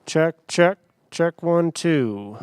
Check, check, check 1, 2.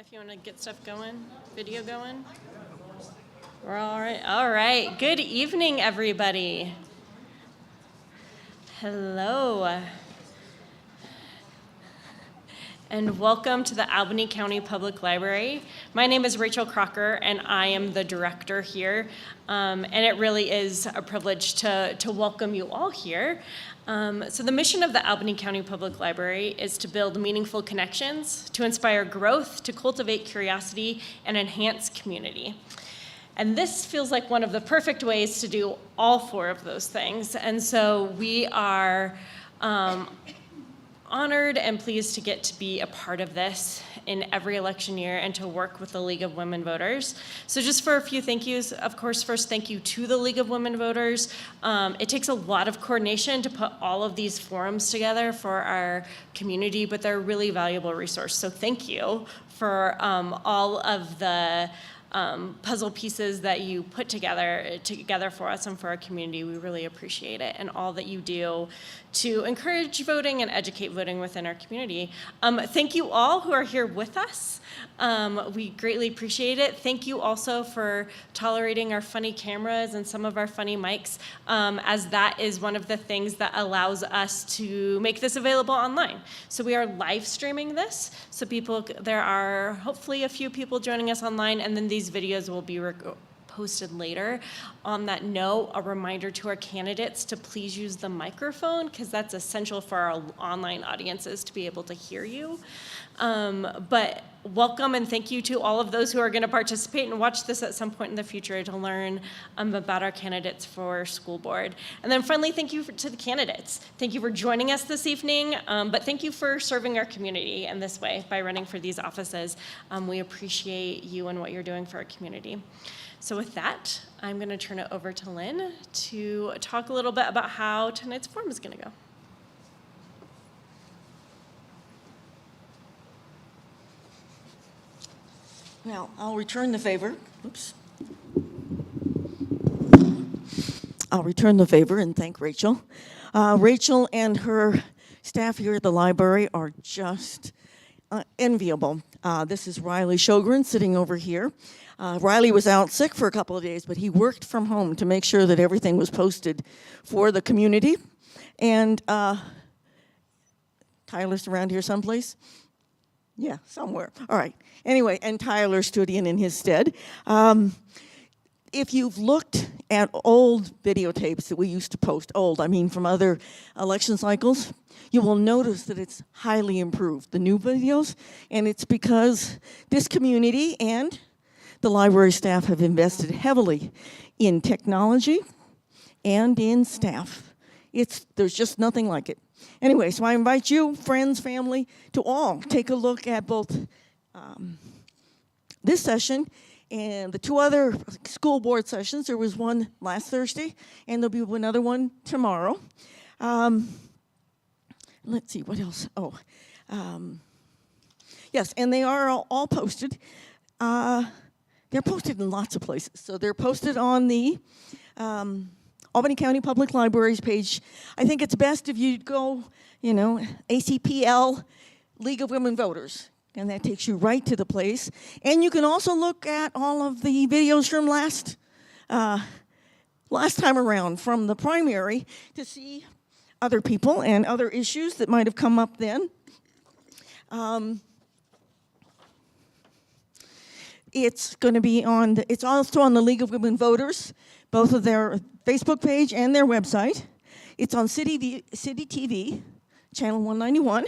If you want to get stuff going, video going. We're all right. All right. Good evening, everybody. Hello. And welcome to the Albany County Public Library. My name is Rachel Crocker, and I am the director here. And it really is a privilege to welcome you all here. So the mission of the Albany County Public Library is to build meaningful connections, to inspire growth, to cultivate curiosity, and enhance community. And this feels like one of the perfect ways to do all four of those things. And so we are honored and pleased to get to be a part of this in every election year and to work with the League of Women Voters. So just for a few thank yous, of course, first thank you to the League of Women Voters. It takes a lot of coordination to put all of these forums together for our community, but they're a really valuable resource. So thank you for all of the puzzle pieces that you put together for us and for our community. We really appreciate it, and all that you do to encourage voting and educate voting within our community. Thank you all who are here with us. We greatly appreciate it. Thank you also for tolerating our funny cameras and some of our funny mics, as that is one of the things that allows us to make this available online. So we are live streaming this, so there are hopefully a few people joining us online, and then these videos will be posted later. On that note, a reminder to our candidates to please use the microphone, because that's essential for our online audiences to be able to hear you. But welcome and thank you to all of those who are going to participate and watch this at some point in the future to learn about our candidates for school board. And then finally, thank you to the candidates. Thank you for joining us this evening, but thank you for serving our community in this way by running for these offices. We appreciate you and what you're doing for our community. So with that, I'm going to turn it over to Lynn to talk a little bit about how tonight's forum is going to go. Well, I'll return the favor. Oops. I'll return the favor and thank Rachel. Rachel and her staff here at the library are just enviable. This is Riley Shogren sitting over here. Riley was out sick for a couple of days, but he worked from home to make sure that everything was posted for the community. And Tyler's around here someplace? Yeah, somewhere. All right. Anyway, and Tyler stood in his stead. If you've looked at old videotapes that we used to post, from other election cycles, you will notice that it's highly improved, the new videos, and it's because this community and the library staff have invested heavily in technology and in staff. There's just nothing like it. Anyway, so I invite you, friends, family, to all take a look at both this session and the two other school board sessions. There was one last Thursday, and there'll be another one tomorrow. Let's see, what else? Yes, and they are all posted. They're posted in lots of places. So they're posted on the Albany County Public Library's page. I think it's best if you go, ACPL, League of Women Voters, and that takes you right to the place. And you can also look at all of the videos from last time around from the primary to see other people and other issues that might have come up then. It's going to be it's also on the League of Women Voters, both of their Facebook page and their website. It's on City TV, channel 191,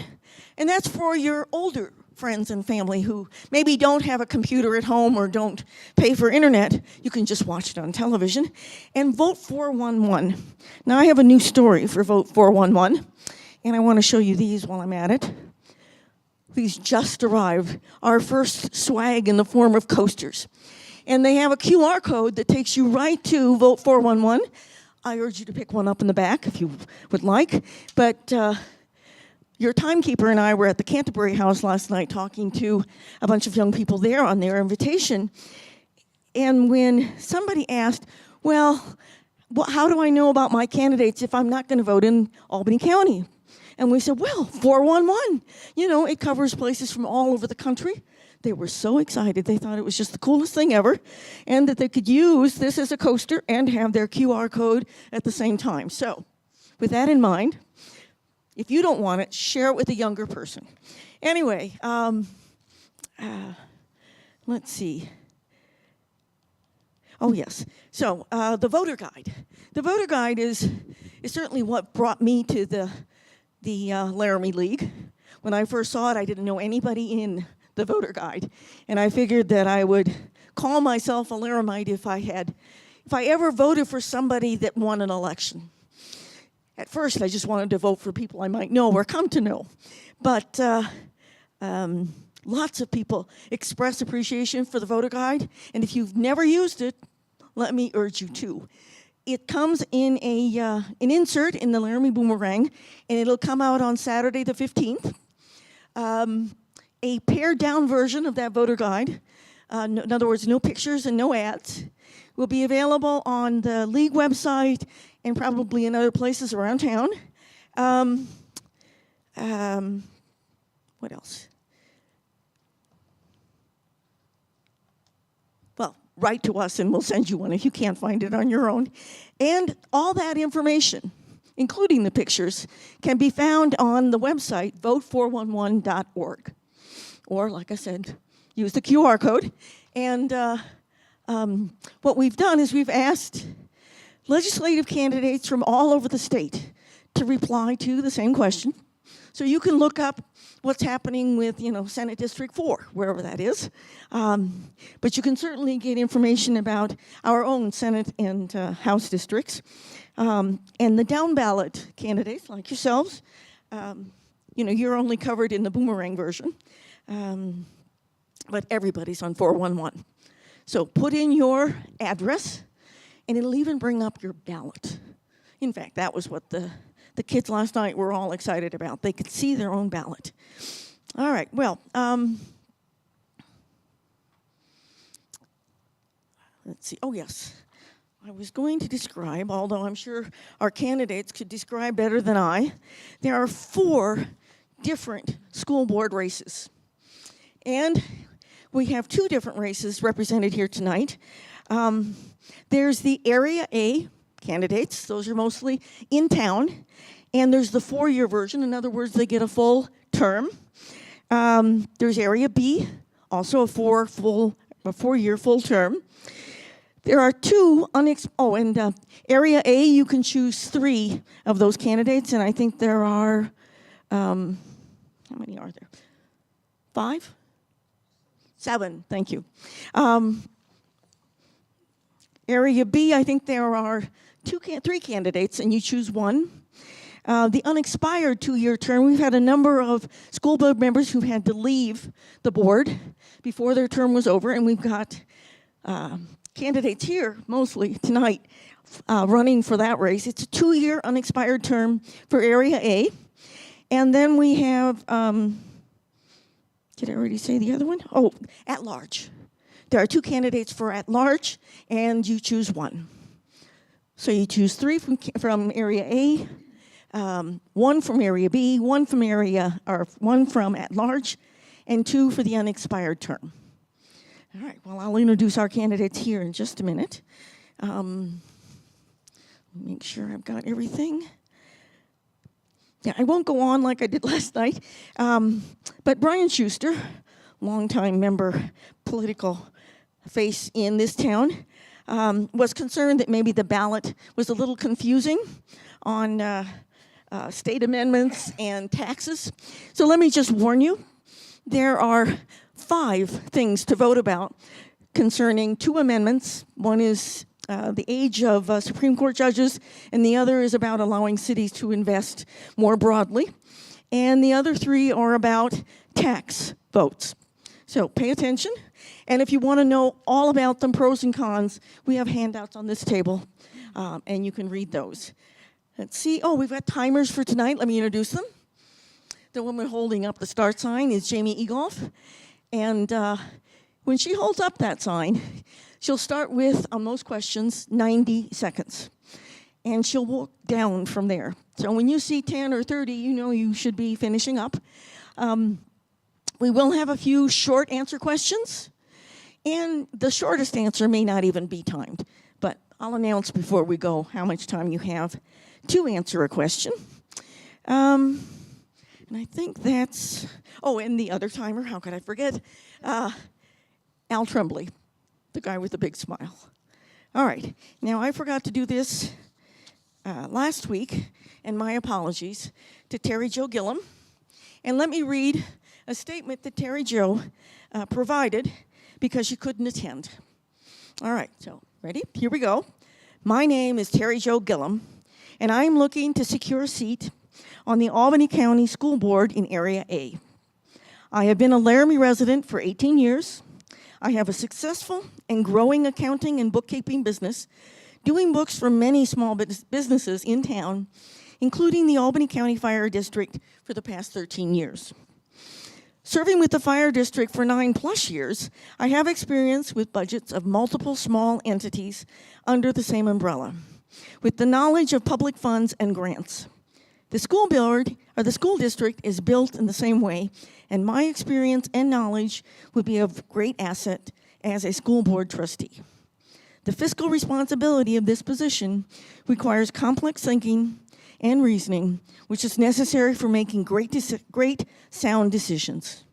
and that's for your older friends and family who maybe don't have a computer at home or don't pay for internet. You can just watch it on television. And Vote 411. Now I have a new story for Vote 411, and I want to show you these while I'm at it. These just arrived, our first swag in the form of coasters. And they have a QR code that takes you right to Vote 411. I urge you to pick one up in the back if you would like. But your timekeeper and I were at the Canterbury House last night talking to a bunch of young people there on their invitation. And when somebody asked, well, how do I know about my candidates if I'm not going to vote in Albany County? And we said, well, 411, it covers places from all over the country. They were so excited. They thought it was just the coolest thing ever, and that they could use this as a coaster and have their QR code at the same time. So, with that in mind, if you don't want it, share it with a younger person. Anyway, let's see. Oh, yes. So, the voter guide. The voter guide is certainly what brought me to the Laramie League. When I first saw it, I didn't know anybody in the voter guide, and I figured that I would call myself a Laramite if I ever voted for somebody that won an election. At first, I just wanted to vote for people I might know or come to know, but lots of people express appreciation for the voter guide, and if you've never used it, let me urge you to. It comes in an insert in the Laramie Boomerang, and it'll come out on Saturday the 15th. A pared-down version of that voter guide, in other words, no pictures and no ads, will be available on the League website and probably in other places around town. What else? Well, write to us and we'll send you one if you can't find it on your own. And all that information, including the pictures, can be found on the website vote411.org. Or, like I said, use the QR code. And what we've done is we've asked legislative candidates from all over the state to reply to the same question. So you can look up what's happening with, Senate District 4, wherever that is. But you can certainly get information about our own Senate and House districts. And the down-ballot candidates, like yourselves, you're only covered in the Boomerang version. But everybody's on 411. So put in your address, and it'll even bring up your ballot. In fact, that was what the kids last night were all excited about. They could see their own ballot. All right, well, let's see. Oh, yes. I was going to describe, although I'm sure our candidates could describe better than I, there are 4 different school board races. And we have 2 different races represented here tonight. There's the Area A candidates. Those are mostly in town. And there's the 4-year version. In other words, they get a full term. There's Area B, also a 4-year full term. There are 2 Area A, you can choose 3 of those candidates. And I think there are, how many are there? 5? 7, thank you. Area B, I think there are 3 candidates, and you choose 1. The unexpired 2-year term, we've had a number of school board members who had to leave the board before their term was over, and we've got candidates here, mostly tonight, running for that race. It's a 2-year unexpired term for Area A. And then we have... did I already say the other one? Oh, at large. There are 2 candidates for at large, and you choose 1. So you choose 3 from Area A, 1 from Area B, 1 from at large, and 2 for the unexpired term. All right. Well, I'll introduce our candidates here in just a minute. Make sure I've got everything. Yeah, I won't go on like I did last night, but Brian Schuster, longtime member, political face in this town, was concerned that maybe the ballot was a little confusing on state amendments and taxes. So let me just warn you, there are 5 things to vote about concerning 2 amendments. One is the age of Supreme Court judges, and the other is about allowing cities to invest more broadly. And the other 3 are about tax votes. So pay attention. And if you want to know all about them, pros and cons, we have handouts on this table, and you can read those. Let's see. Oh, we've got timers for tonight. Let me introduce them. The woman holding up the start sign is Jamie Egolf. And when she holds up that sign, she'll start with, on most questions, 90 seconds. and she'll walk down from there. So when you see 10 or 30, you know you should be finishing up. We will have a few short answer questions, and the shortest answer may not even be timed, but I'll announce before we go how much time you have to answer a question. And I think that's, and the other timer, how could I forget? Al Tremblay, the guy with the big smile. All right, now I forgot to do this last week, and my apologies to Terry Jo Gillum. And let me read a statement that Terry Jo provided because she couldn't attend. All right, so ready? Here we go. My name is Terry Jo Gillum, and I'm looking to secure a seat on the Albany County School Board in Area A. I have been a Laramie resident for 18 years. I have a successful and growing accounting and bookkeeping business, doing books for many small businesses in town, including the Albany County Fire District for the past 13 years. Serving with the Fire District for 9+ years, I have experience with budgets of multiple small entities under the same umbrella, with the knowledge of public funds and grants. The school board, or the school district, is built in the same way, and my experience and knowledge would be of great asset as a school board trustee. The fiscal responsibility of this position requires complex thinking and reasoning, which is necessary for making great sound decisions.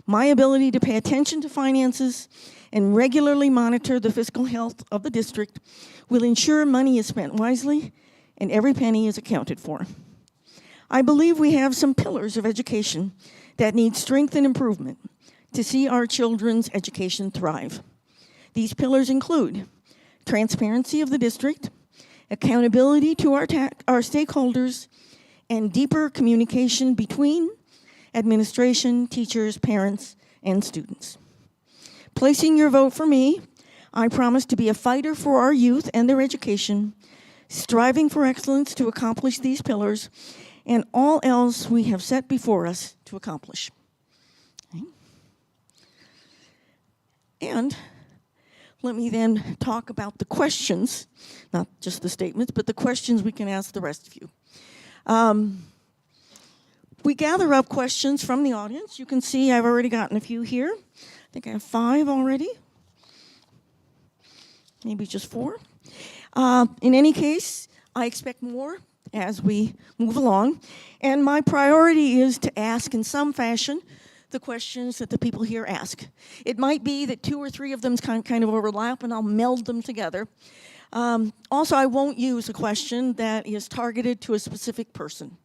My ability to pay attention to finances and regularly monitor the fiscal health of the district will ensure money is spent wisely and every penny is accounted for. I believe we have some pillars of education that need strength and improvement to see our children's education thrive. These pillars include transparency of the district, accountability to our stakeholders, and deeper communication between administration, teachers, parents, and students. Placing your vote for me, I promise to be a fighter for our youth and their education, striving for excellence to accomplish these pillars, and all else we have set before us to accomplish. Okay. And let me then talk about the questions, not just the statements, but the questions we can ask the rest of you. We gather up questions from the audience. You can see I've already gotten a few here. I think I have 5 already. Maybe just 4. In any case, I expect more as we move along. And my priority is to ask in some fashion the questions that the people here ask. It might be that 2 or 3 of them kind of overlap, and I'll meld them together. Also, I won't use a question that is targeted to a specific person.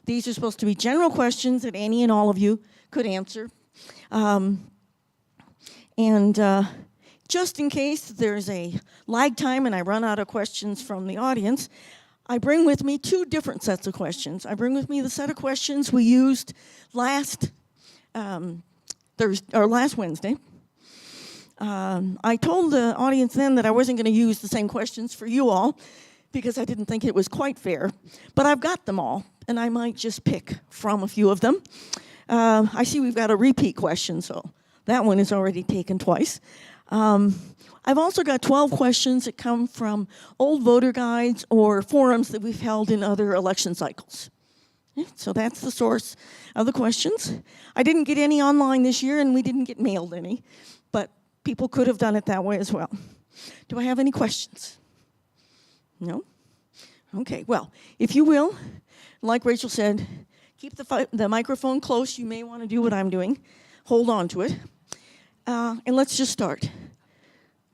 These are supposed to be general questions that any and all of you could answer. Just in case there's a lag time and I run out of questions from the audience, I bring with me 2 different sets of questions. I bring with me the set of questions we used last Wednesday. I told the audience then that I wasn't going to use the same questions for you all because I didn't think it was quite fair. But I've got them all, and I might just pick from a few of them. I see we've got a repeat question, so that one is already taken twice. I've also got 12 questions that come from old voter guides or forums that we've held in other election cycles. So that's the source of the questions. I didn't get any online this year, and we didn't get mailed any, but people could have done it that way as well. Do I have any questions? No? Okay, well, if you will, like Rachel said, keep the microphone close. You may want to do what I'm doing. Hold on to it. And let's just start.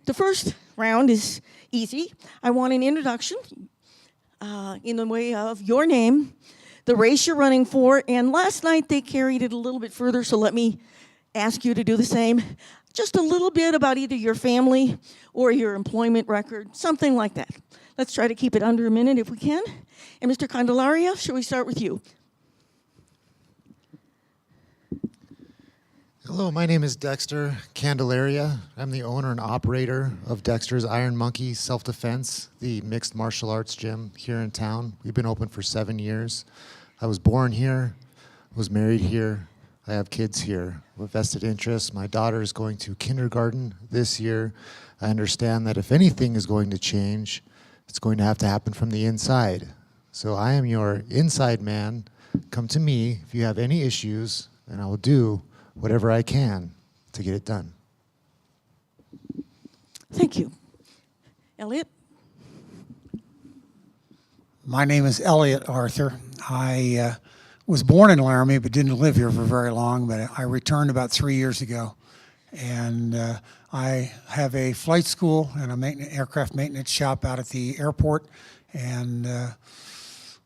The first round is easy. I want an introduction in the way of your name, the race you're running for, and last night they carried it a little bit further, so let me ask you to do the same. Just a little bit about either your family or your employment record, something like that. Let's try to keep it under a minute if we can. And Mr. Candelaria, shall we start with you? Hello, my name is Dexter Candelaria. I'm the owner and operator of Dexter's Iron Monkey Self-Defense, the mixed martial arts gym here in town. We've been open for 7 years. I was born here, was married here. I have kids here with vested interests. My daughter is going to kindergarten this year. I understand that if anything is going to change, it's going to have to happen from the inside. So I am your inside man. Come to me if you have any issues, and I will do whatever I can to get it done. Thank you. Elliot? My name is Elliot Arthur. I was born in Laramie but didn't live here for very long, but I returned about 3 years ago. And I have a flight school and a aircraft maintenance shop out at the airport. And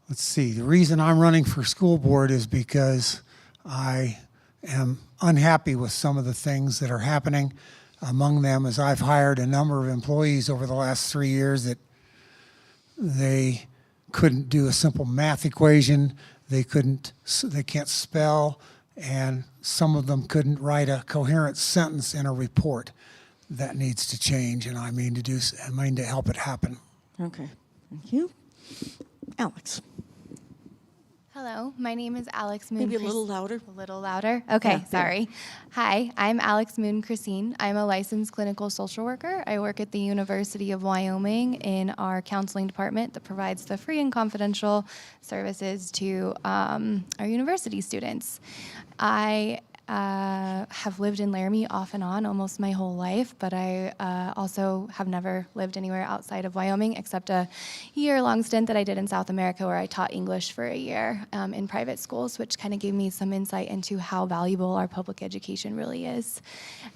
let's see, the reason I'm running for school board is because I am unhappy with some of the things that are happening. Among them is I've hired a number of employees over the last 3 years that they couldn't do a simple math equation, they can't spell, and some of them couldn't write a coherent sentence in a report. That needs to change, and I mean to help it happen. Okay, thank you. Alex? Hello, my name is Alex Moon. Maybe a little louder. A little louder? Okay, Yeah, sorry. Hi, I'm Alex Moon Christine. I'm a licensed clinical social worker. I work at the University of Wyoming in our counseling department that provides the free and confidential services to our university students. I have lived in Laramie off and on almost my whole life, but I also have never lived anywhere outside of Wyoming except a year-long stint that I did in South America where I taught English for a year in private schools, which kind of gave me some insight into how valuable our public education really is.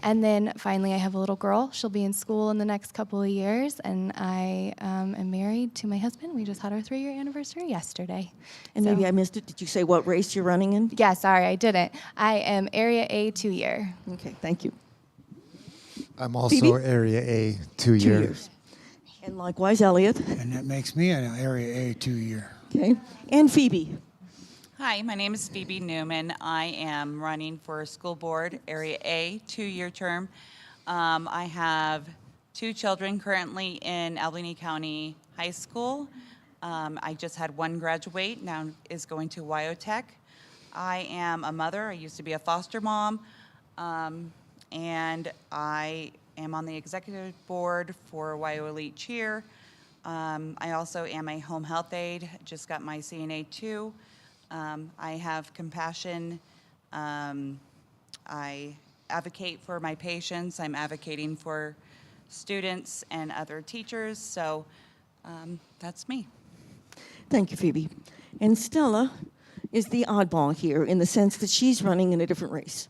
And then finally, I have a little girl. She'll be in school in the next couple of years, and I am married to my husband. We just had our 3-year anniversary yesterday. And maybe I missed it. Did you say what race you're running in? Yeah, sorry, I didn't. I am Area A 2-year. Okay, thank you. I'm also Phoebe? Area A 2 2-year. years. And likewise, Elliot. And that makes me an Area A 2-year. Okay. And Phoebe. Hi, my name is Phoebe Newman. I am running for school board, Area A, 2-year term. I have 2 children currently in Albany County High School. I just had one graduate, now is going to WyoTech. I am a mother. I used to be a foster mom, and I am on the executive board for Wyo Elite Cheer. I also am a home health aide, just got my CNA 2. I have compassion. I advocate for my patients. I'm advocating for students and other teachers, so that's me. Thank you, Phoebe. And Stella is the oddball here in the sense that she's running in a different race.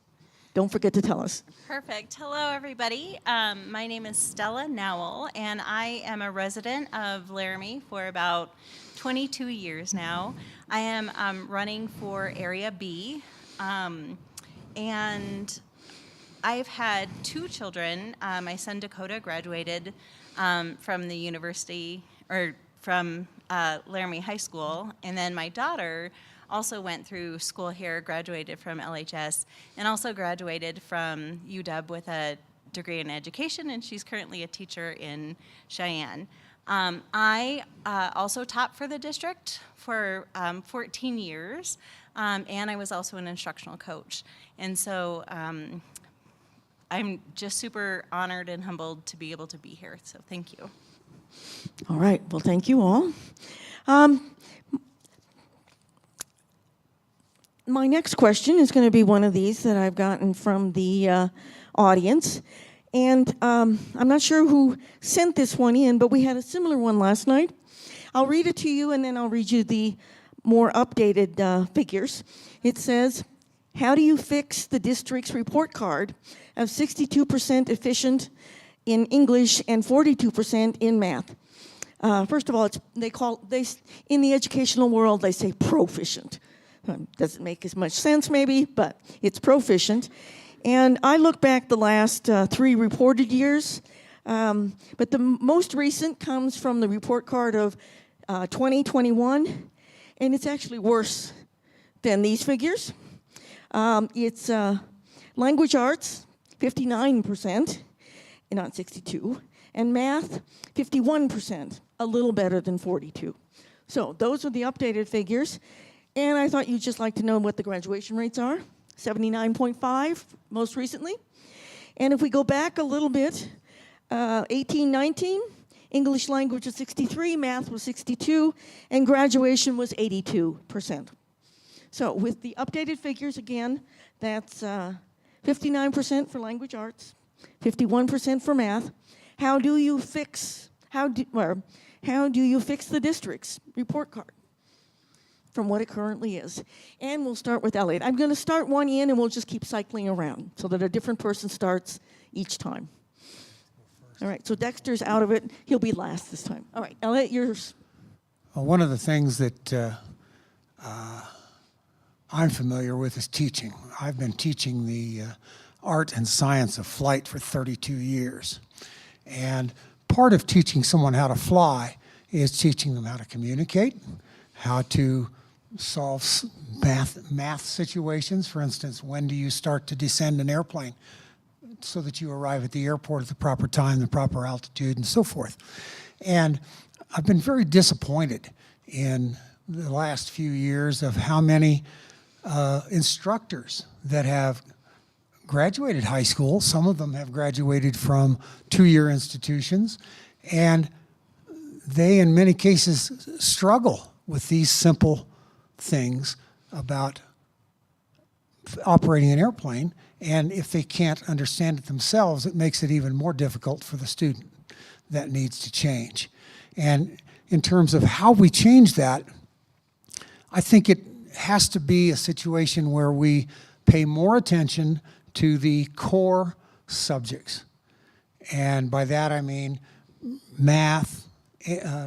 Don't forget to tell us. Perfect. Hello, everybody. My name is Stella Nowell, and I am a resident of Laramie for about 22 years now. I am running for Area B, and I've had 2 children. My son Dakota graduated from the university, or from Laramie High School, and then my daughter also went through school here, graduated from LHS, and also graduated from UW with a degree in education, and she's currently a teacher in Cheyenne. I also taught for the district for 14 years, and I was also an instructional coach. And so I'm just super honored and humbled to be able to be here, so thank you. All right. Well, thank you all. My next question is going to be one of these that I've gotten from the audience. And I'm not sure who sent this one in, but we had a similar one last night. I'll read it to you, and then I'll read you the more updated figures. It says, how do you fix the district's report card of 62% efficient in English and 42% in math? First of all, in the educational world, they say proficient. Doesn't make as much sense maybe, but it's proficient. And I look back the last 3 reported years, but the most recent comes from the report card of 2021, and it's actually worse than these figures. It's language arts, 59%, not 62, and math, 51%, a little better than 42. So those are the updated figures. And I thought you'd just like to know what the graduation rates are. 79.5 most recently. And if we go back a little bit, 18-19, English language was 63, math was 62, and graduation was 82%. So with the updated figures, again, that's 59% for language arts, 51% for math. How do you fix the district's report card from what it currently is? And we'll start with Elliot. I'm going to start one in, and we'll just keep cycling around so that a different person starts each time. All right, so Dexter's out of it. He'll be last this time. All right, Elliot, yours. Well, one of the things that I'm familiar with is teaching. I've been teaching the art and science of flight for 32 years. And part of teaching someone how to fly is teaching them how to communicate, how to solve math situations. For instance, when do you start to descend an airplane so that you arrive at the airport at the proper time, the proper altitude, and so forth. And I've been very disappointed in the last few years of how many instructors that have graduated high school. Some of them have graduated from two-year institutions, and they, in many cases, struggle with these simple things about operating an airplane. And if they can't understand it themselves, it makes it even more difficult for the student. That needs to change. And in terms of how we change that, I think it has to be a situation where we pay more attention to the core subjects. And by that I mean math,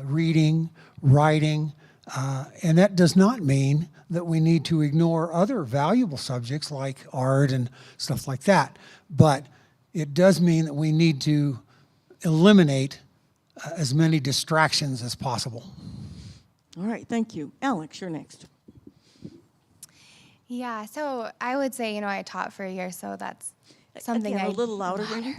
reading, writing, and that does not mean that we need to ignore other valuable subjects like art and stuff like that. But it does mean that we need to eliminate as many distractions as possible. All right, thank you. Alex, you're next. Yeah, so I would say, I taught for a year, so that's something Again, a little louder, maybe?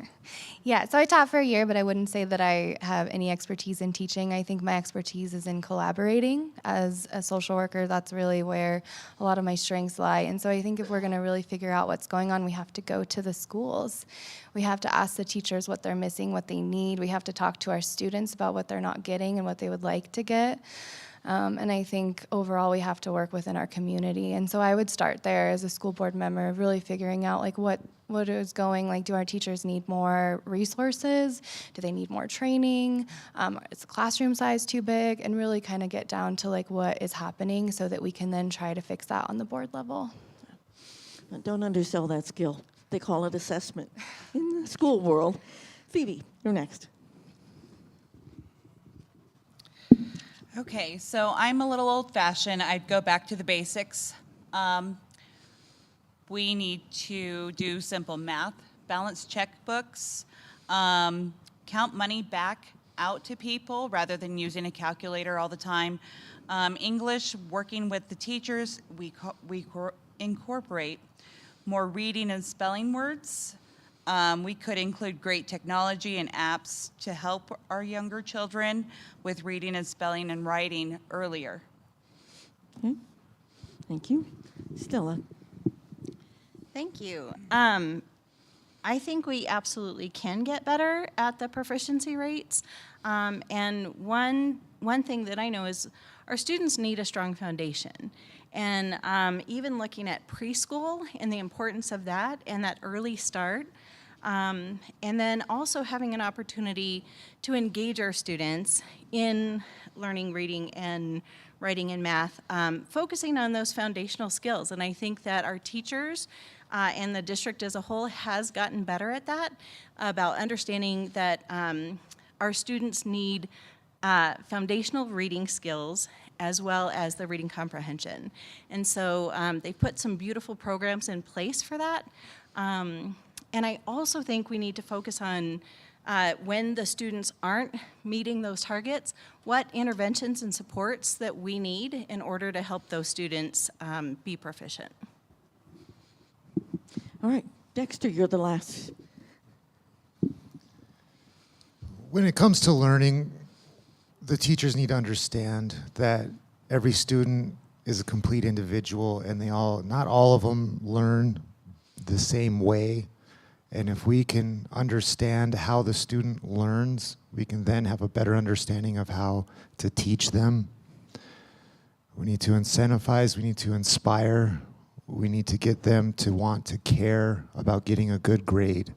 Yeah, so I taught for a year, but I wouldn't say that I have any expertise in teaching. I think my expertise is in collaborating. As a social worker, that's really where a lot of my strengths lie. And so I think if we're going to really figure out what's going on, we have to go to the schools. We have to ask the teachers what they're missing, what they need. We have to talk to our students about what they're not getting and what they would like to get. And I think overall we have to work within our community. And so I would start there as a school board member, really figuring out what is going, do our teachers need more resources? Do they need more training? Is the classroom size too big? And really kind of get down to what is happening so that we can then try to fix that on the board level. Don't undersell that skill. They call it assessment in the school world. Phoebe, you're next. Okay, so I'm a little old-fashioned. I'd go back to the basics. We need to do simple math, balance checkbooks, count money back out to people rather than using a calculator all the time. English, working with the teachers, we incorporate more reading and spelling words. We could include great technology and apps to help our younger children with reading and spelling and writing earlier. Okay. Thank you. Stella. Thank you. I think we absolutely can get better at the proficiency rates. And one thing that I know is our students need a strong foundation. And even looking at preschool and the importance of that and that early start, and then also having an opportunity to engage our students in learning, reading, and writing and math, focusing on those foundational skills. And I think that our teachers and the district as a whole has gotten better at that, about understanding that our students need foundational reading skills as well as the reading comprehension. And so they've put some beautiful programs in place for that. And I also think we need to focus on when the students aren't meeting those targets, what interventions and supports that we need in order to help those students be proficient. All right, Dexter, you're the last. When it comes to learning, the teachers need to understand that every student is a complete individual, and not all of them learn the same way. And if we can understand how the student learns, we can then have a better understanding of how to teach them. We need to incentivize, we need to inspire, we need to get them to want to care about getting a good grade.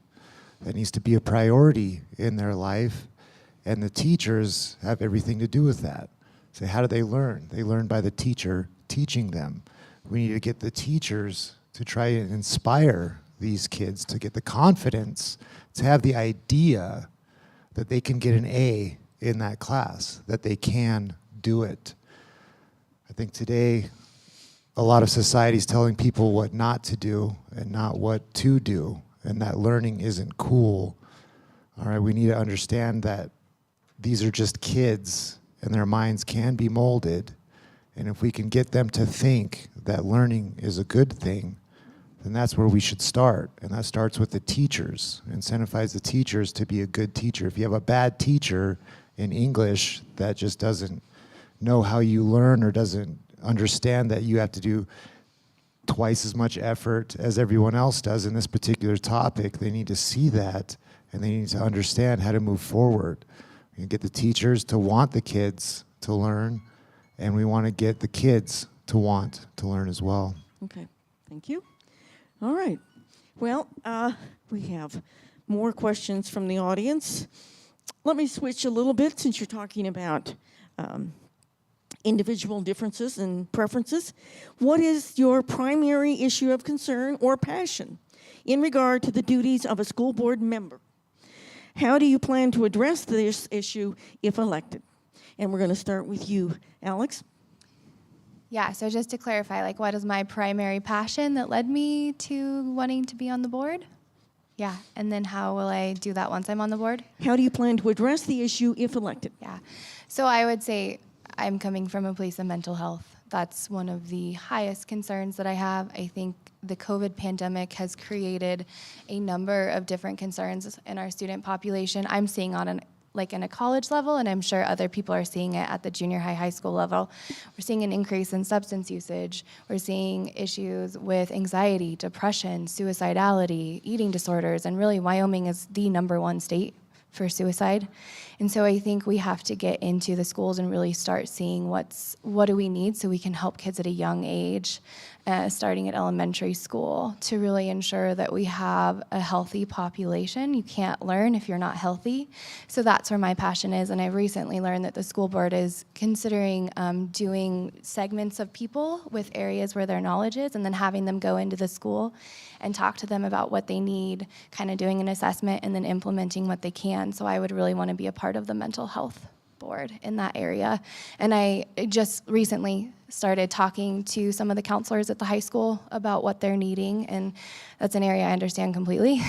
That needs to be a priority in their life, and the teachers have everything to do with that. So how do they learn? They learn by the teacher teaching them. We need to get the teachers to try and inspire these kids to get the confidence, to have the idea that they can get an A in that class, that they can do it. I think today, a lot of society is telling people what not to do and not what to do, and that learning isn't cool. All right, we need to understand that these are just kids, and their minds can be molded, and if we can get them to think that learning is a good thing, then that's where we should start, and that starts with the teachers. Incentivize the teachers to be a good teacher. If you have a bad teacher in English that just doesn't know how you learn or doesn't understand that you have to do twice as much effort as everyone else does in this particular topic, they need to see that, and they need to understand how to move forward. We can get the teachers to want the kids to learn, and we want to get the kids to want to learn as well. Okay, thank you. All right. Well, we have more questions from the audience. Let me switch a little bit since you're talking about individual differences and preferences. What is your primary issue of concern or passion in regard to the duties of a school board member? How do you plan to address this issue if elected? And we're going to start with you, Alex. Yeah, so just to clarify, like, what is my primary passion that led me to wanting to be on the board? Yeah, and then how will I do that once I'm on the board? How do you plan to address the issue if elected? Yeah, so I would say I'm coming from a place of mental health. That's one of the highest concerns that I have. I think the COVID pandemic has created a number of different concerns in our student population. I'm seeing on in a college level, and I'm sure other people are seeing it at the junior high school level. We're seeing an increase in substance usage. We're seeing issues with anxiety, depression, suicidality, eating disorders, and really Wyoming is the #1 state for suicide. And so I think we have to get into the schools and really start seeing what do we need so we can help kids at a young age, starting at elementary school, to really ensure that we have a healthy population. You can't learn if you're not healthy. So that's where my passion is. And I've recently learned that the school board is considering doing segments of people with areas where their knowledge is, and then having them go into the school and talk to them about what they need, kind of doing an assessment and then implementing what they can. So I would really want to be a part of the mental health board in that area. And I just recently started talking to some of the counselors at the high school about what they're needing, and that's an area I understand completely.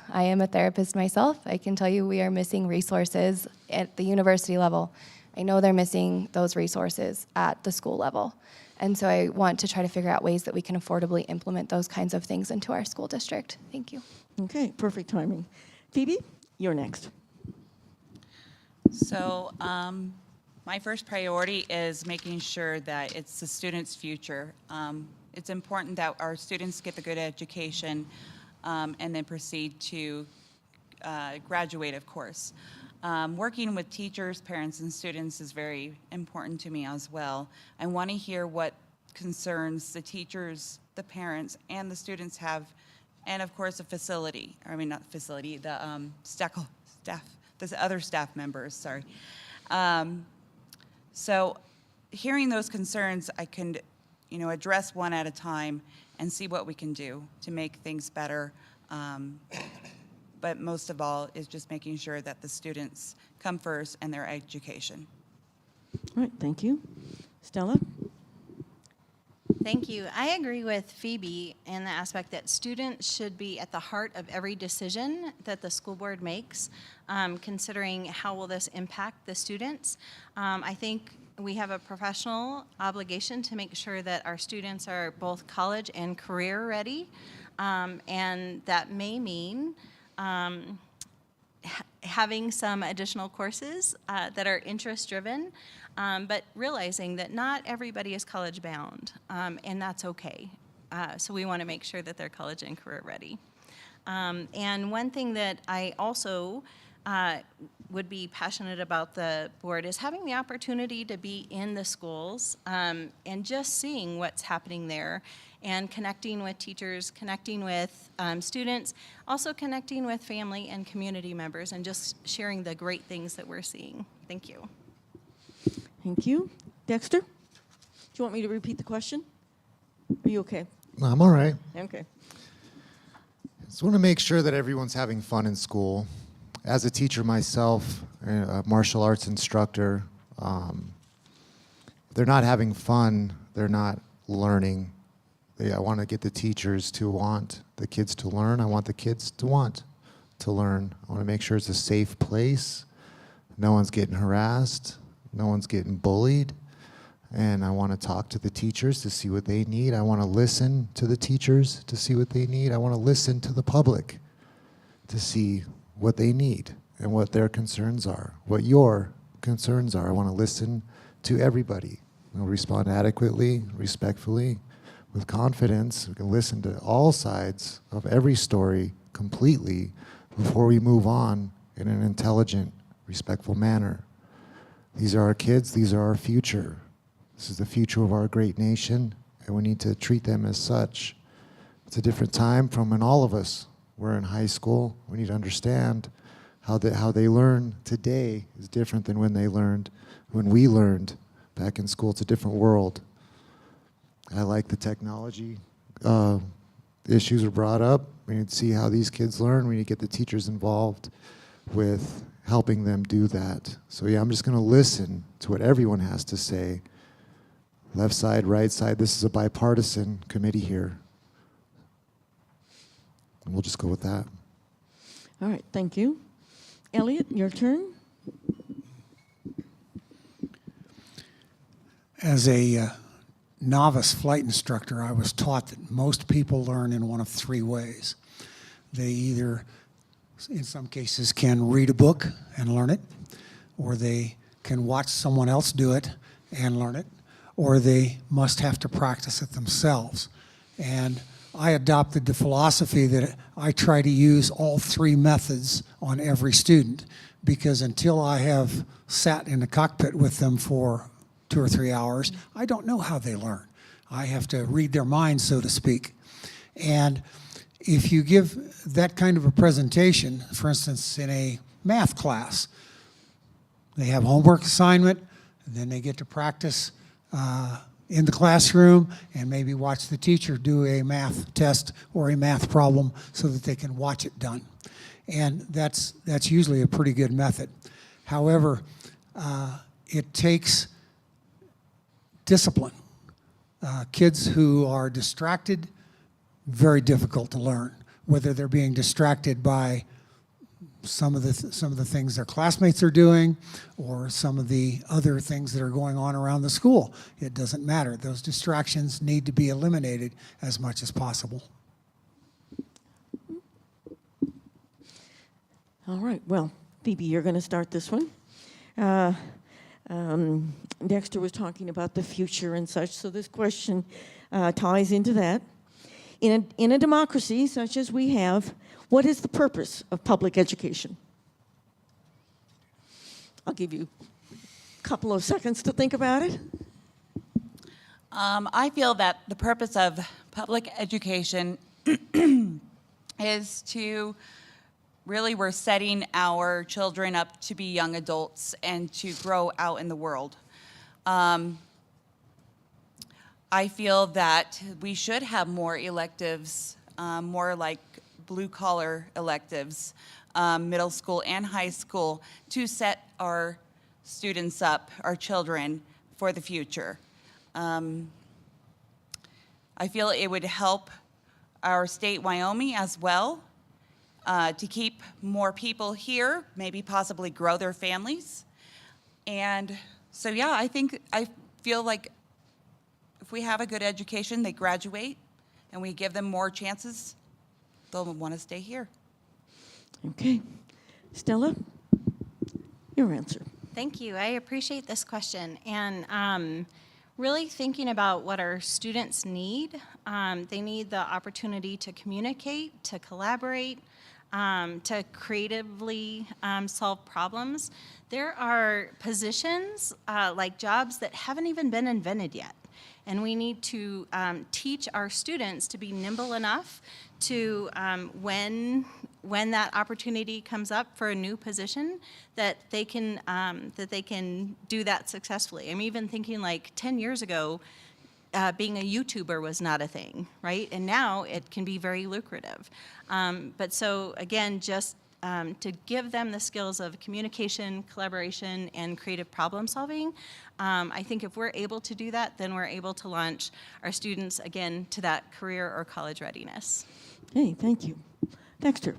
I am a therapist myself. I can tell you we are missing resources at the university level. I know they're missing those resources at the school level. And so I want to try to figure out ways that we can affordably implement those kinds of things into our school district. Thank you. Okay, perfect timing. Phoebe, you're next. So my first priority is making sure that it's the student's future. It's important that our students get the good education and then proceed to graduate, of course. Working with teachers, parents, and students is very important to me as well. I want to hear what concerns the teachers, the parents, and the students have, and of course the other staff members, sorry. So hearing those concerns, I can, address one at a time and see what we can do to make things better. But most of all is just making sure that the students come first and their education. All right, thank you. Stella? Thank you. I agree with Phoebe in the aspect that students should be at the heart of every decision that the school board makes, considering how will this impact the students. I think we have a professional obligation to make sure that our students are both college and career ready, and that may mean having some additional courses that are interest driven, but realizing that not everybody is college bound, and that's okay. So we want to make sure that they're college and career ready. And one thing that I also would be passionate about the board is having the opportunity to be in the schools and just seeing what's happening there and connecting with teachers, connecting with students, also connecting with family and community members and just sharing the great things that we're seeing. Thank you. Thank you. Dexter, do you want me to repeat the question? Are you okay? I'm all right. Okay. Just want to make sure that everyone's having fun in school. As a teacher myself, a martial arts instructor, they're not having fun, they're not learning. I want to get the teachers to want the kids to learn. I want the kids to want to learn. I want to make sure it's a safe place. No one's getting harassed. No one's getting bullied. And I want to talk to the teachers to see what they need. I want to listen to the teachers to see what they need. I want to listen to the public to see what they need and what their concerns are, what your concerns are. I want to listen to everybody. I'll respond adequately, respectfully, with confidence. We can listen to all sides of every story completely before we move on in an intelligent, respectful manner. These are our kids, these are our future. This is the future of our great nation, and we need to treat them as such. It's a different time from when all of us were in high school. We need to understand how they learn today is different than when we learned back in school. It's a different world. I like the technology issues are brought up. We need to see how these kids learn. We need to get the teachers involved with helping them do that. So yeah, I'm just going to listen to what everyone has to say. Left side, right side, this is a bipartisan committee here. And we'll just go with that. All right, thank you. Elliot, your turn. As a novice flight instructor, I was taught that most people learn in one of three ways. They either, in some cases, can read a book and learn it, or they can watch someone else do it and learn it, or they must have to practice it themselves. And I adopted the philosophy that I try to use all three methods on every student, because until I have sat in the cockpit with them for 2 or 3 hours, I don't know how they learn. I have to read their minds, so to speak. And if you give that kind of a presentation, for instance, in a math class, they have homework assignment, and then they get to practice in the classroom and maybe watch the teacher do a math test or a math problem so that they can watch it done. And that's usually a pretty good method. However, it takes discipline. Kids who are distracted, very difficult to learn, whether they're being distracted by some of the things their classmates are doing or some of the other things that are going on around the school. It doesn't matter. Those distractions need to be eliminated as much as possible. All right, well, Phoebe, you're going to start this one. Dexter was talking about the future and such, so this question ties into that. In a democracy such as we have, what is the purpose of public education? I'll give you a couple of seconds to think about it. I feel that the purpose of public education is to really, we're setting our children up to be young adults and to grow out in the world. I feel that we should have more electives, more like blue-collar electives, middle school and high school, to set our students up, our children, for the future. I feel it would help our state, Wyoming, as well, to keep more people here, maybe possibly grow their families. And so, yeah, I feel like if we have a good education, they graduate, and we give them more chances, they'll want to stay here. Okay. Stella, your answer. Thank you. I appreciate this question. And really thinking about what our students need. They need the opportunity to communicate, to collaborate, to creatively solve problems. There are positions like jobs that haven't even been invented yet. And we need to teach our students to be nimble enough to, when that opportunity comes up for a new position, that they can do that successfully. I'm even thinking like 10 years ago, being a YouTuber was not a thing, right? And now it can be very lucrative. But so again, just to give them the skills of communication, collaboration, and creative problem solving. I think if we're able to do that, then we're able to launch our students again to that career or college readiness. Hey, thank you. Dexter.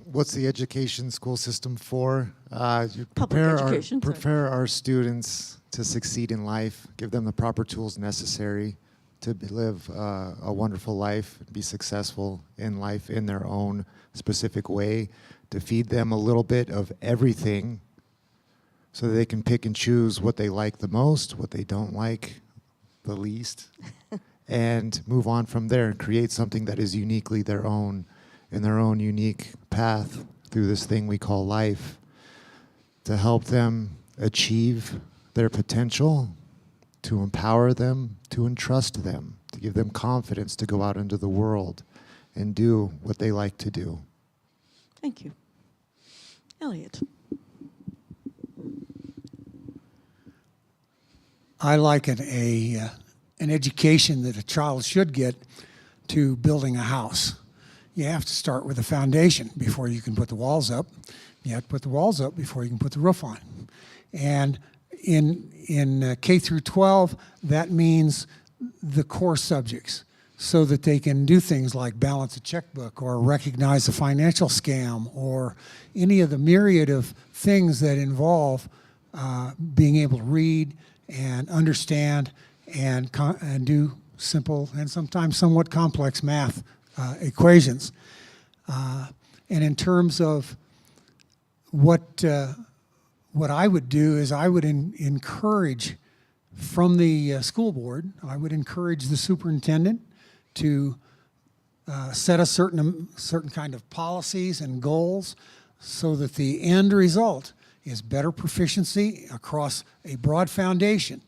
What's the education school system for? You Public education, sorry. prepare our students to succeed in life, give them the proper tools necessary to live a wonderful life, be successful in life in their own specific way, to feed them a little bit of everything so that they can pick and choose what they like the most, what they don't like the least, and move on from there and create something that is uniquely their own, in their own unique path through this thing we call life, to help them achieve their potential, to empower them, to entrust them, to give them confidence to go out into the world and do what they like to do. Thank you. Elliot. I liken an education that a child should get to building a house. You have to start with a foundation before you can put the walls up. You have to put the walls up before you can put the roof on. And in K through 12, that means the core subjects, so that they can do things like balance a checkbook or recognize a financial scam or any of the myriad of things that involve being able to read and understand and do simple and sometimes somewhat complex math equations. And in terms of what I would do is I would encourage from the school board, I would encourage the superintendent to set a certain kind of policies and goals so that the end result is better proficiency across a broad foundation.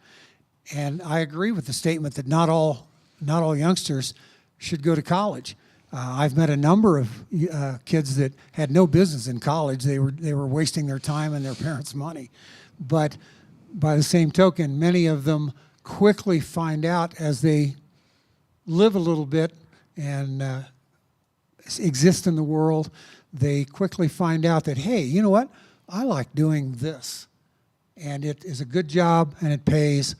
And I agree with the statement that not all youngsters should go to college. I've met a number of kids that had no business in college. They were wasting their time and their parents' money. But by the same token, many of them quickly find out as they live a little bit and exist in the world, they quickly find out that, hey, you know what? I like doing this. And it is a good job and it pays.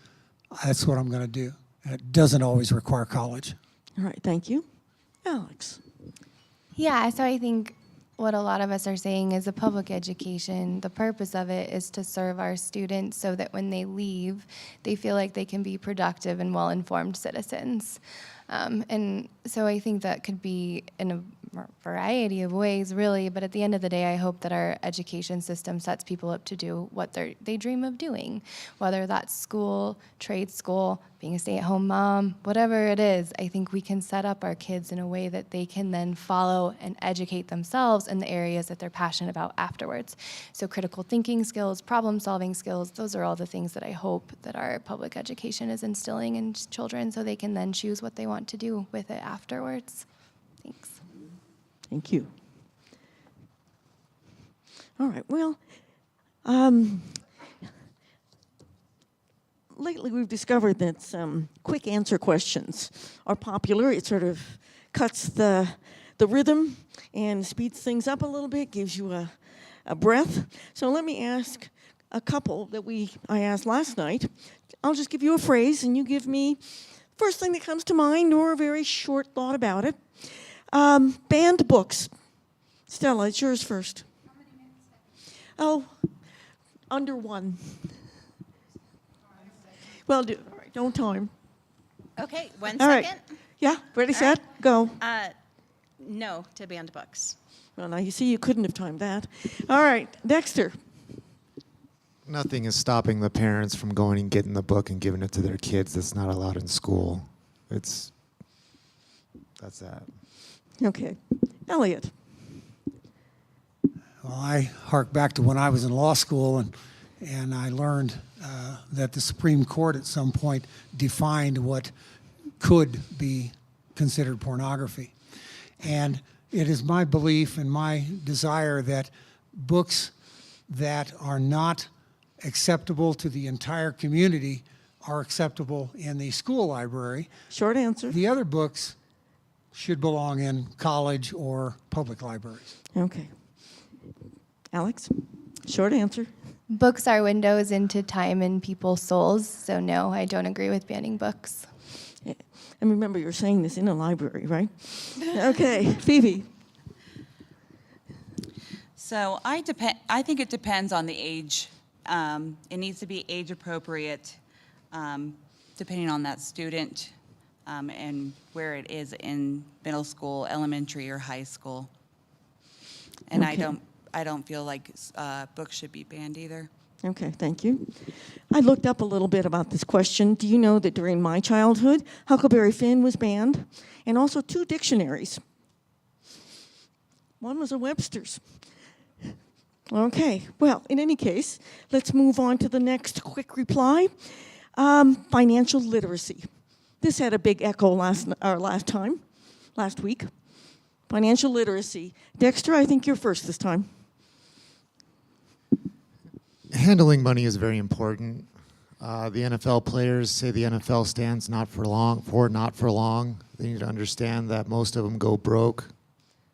That's what I'm going to do. And it doesn't always require college. All right, thank you. Alex. Yeah, so I think what a lot of us are saying is a public education, the purpose of it is to serve our students so that when they leave, they feel like they can be productive and well-informed citizens. And so I think that could be in a variety of ways, really, but at the end of the day, I hope that our education system sets people up to do what they dream of doing, whether that's school, trade school, being a stay-at-home mom, whatever it is. I think we can set up our kids in a way that they can then follow and educate themselves in the areas that they're passionate about afterwards. So critical thinking skills, problem-solving skills, those are all the things that I hope that our public education is instilling in children so they can then choose what they want to do with it afterwards. Thanks. Thank you. All right, well, lately we've discovered that some quick answer questions are popular. It sort of cuts the rhythm and speeds things up a little bit, gives you a breath. So let me ask a couple that I asked last night. I'll just give you a phrase and you give me first thing that comes to mind or a very short thought about it. Banned books. Stella, it's yours first. How many minutes? Oh, under one. Well, all right, don't time. Okay, one All second. right. Yeah, ready, All set, go. No to banned books. Well, now you see you couldn't have timed that. All right, Dexter. Nothing is stopping the parents from going and getting the book and giving it to their kids that's not allowed in school. That's that. Okay. Elliot. Well, I hark back to when I was in law school, and I learned that the Supreme Court at some point defined what could be considered pornography. And it is my belief and my desire that books that are not acceptable to the entire community are acceptable in the school library. Short answer. The other books should belong in college or public libraries. Okay. Alex. Short answer. Books are windows into time and people's souls, so no, I don't agree with banning books. Yeah. And remember, you're saying this in a library, right? Okay. Phoebe. So I think it depends on the age. It needs to be age appropriate, depending on that student and where it is in middle school, elementary, or high school. And Okay. I don't feel like books should be banned either. Okay, thank you. I looked up a little bit about this question. Do you know that during my childhood, Huckleberry Finn was banned? And also 2 dictionaries. One was a Webster's. Okay, well, in any case, let's move on to the next quick reply. Financial literacy. This had a big echo last week. Financial literacy. Dexter, I think you're first this time. Handling money is very important. The NFL players say the NFL stands not for long. They need to understand that most of them go broke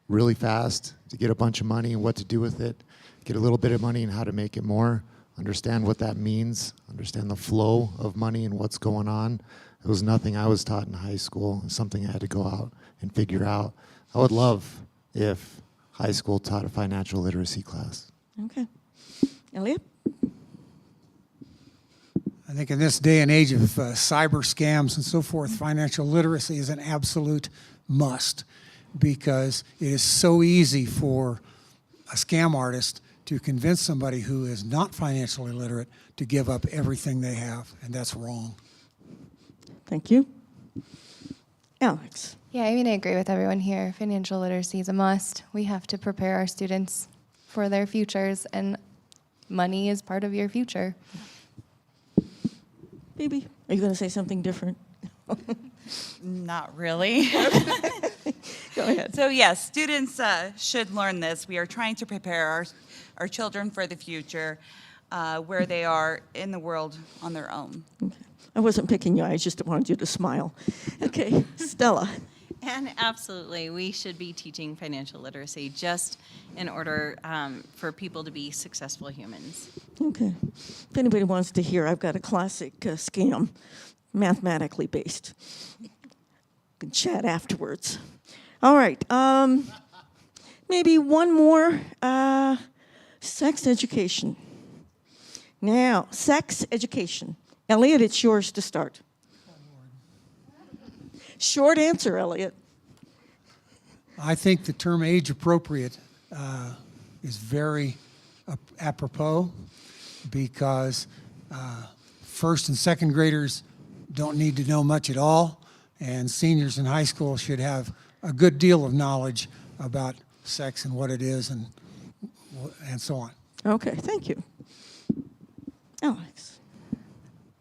really fast to get a bunch of money and what to do with it. Get a little bit of money and how to make it more. Understand what that means. Understand the flow of money and what's going on. It was nothing I was taught in high school. It's something I had to go out and figure out. I would love if high school taught a financial literacy class. Okay. Elliot? I think in this day and age of cyber scams and so forth, financial literacy is an absolute must, because it is so easy for a scam artist to convince somebody who is not financially literate to give up everything they have, and that's wrong. Thank you. Alex? Yeah, I mean, I agree with everyone here. Financial literacy is a must. We have to prepare our students for their futures, and money is part of your future. Phoebe, are you going to say something different? Not really. Go ahead. So yes, students should learn this. We are trying to prepare our children for the future, where they are in the world on their own. Okay. I wasn't picking you. I just wanted you to smile. Okay, Stella. And absolutely, we should be teaching financial literacy just in order for people to be successful humans. Okay. If anybody wants to hear, I've got a classic scam, mathematically based. We can chat afterwards. All right. Maybe one more. Sex education. Now, sex education. Elliot, it's yours to start. Short answer, Elliot. I think the term age appropriate is very apropos, because first and second graders don't need to know much at all, and seniors in high school should have a good deal of knowledge about sex and what it is and so on. Okay, thank you. Alex.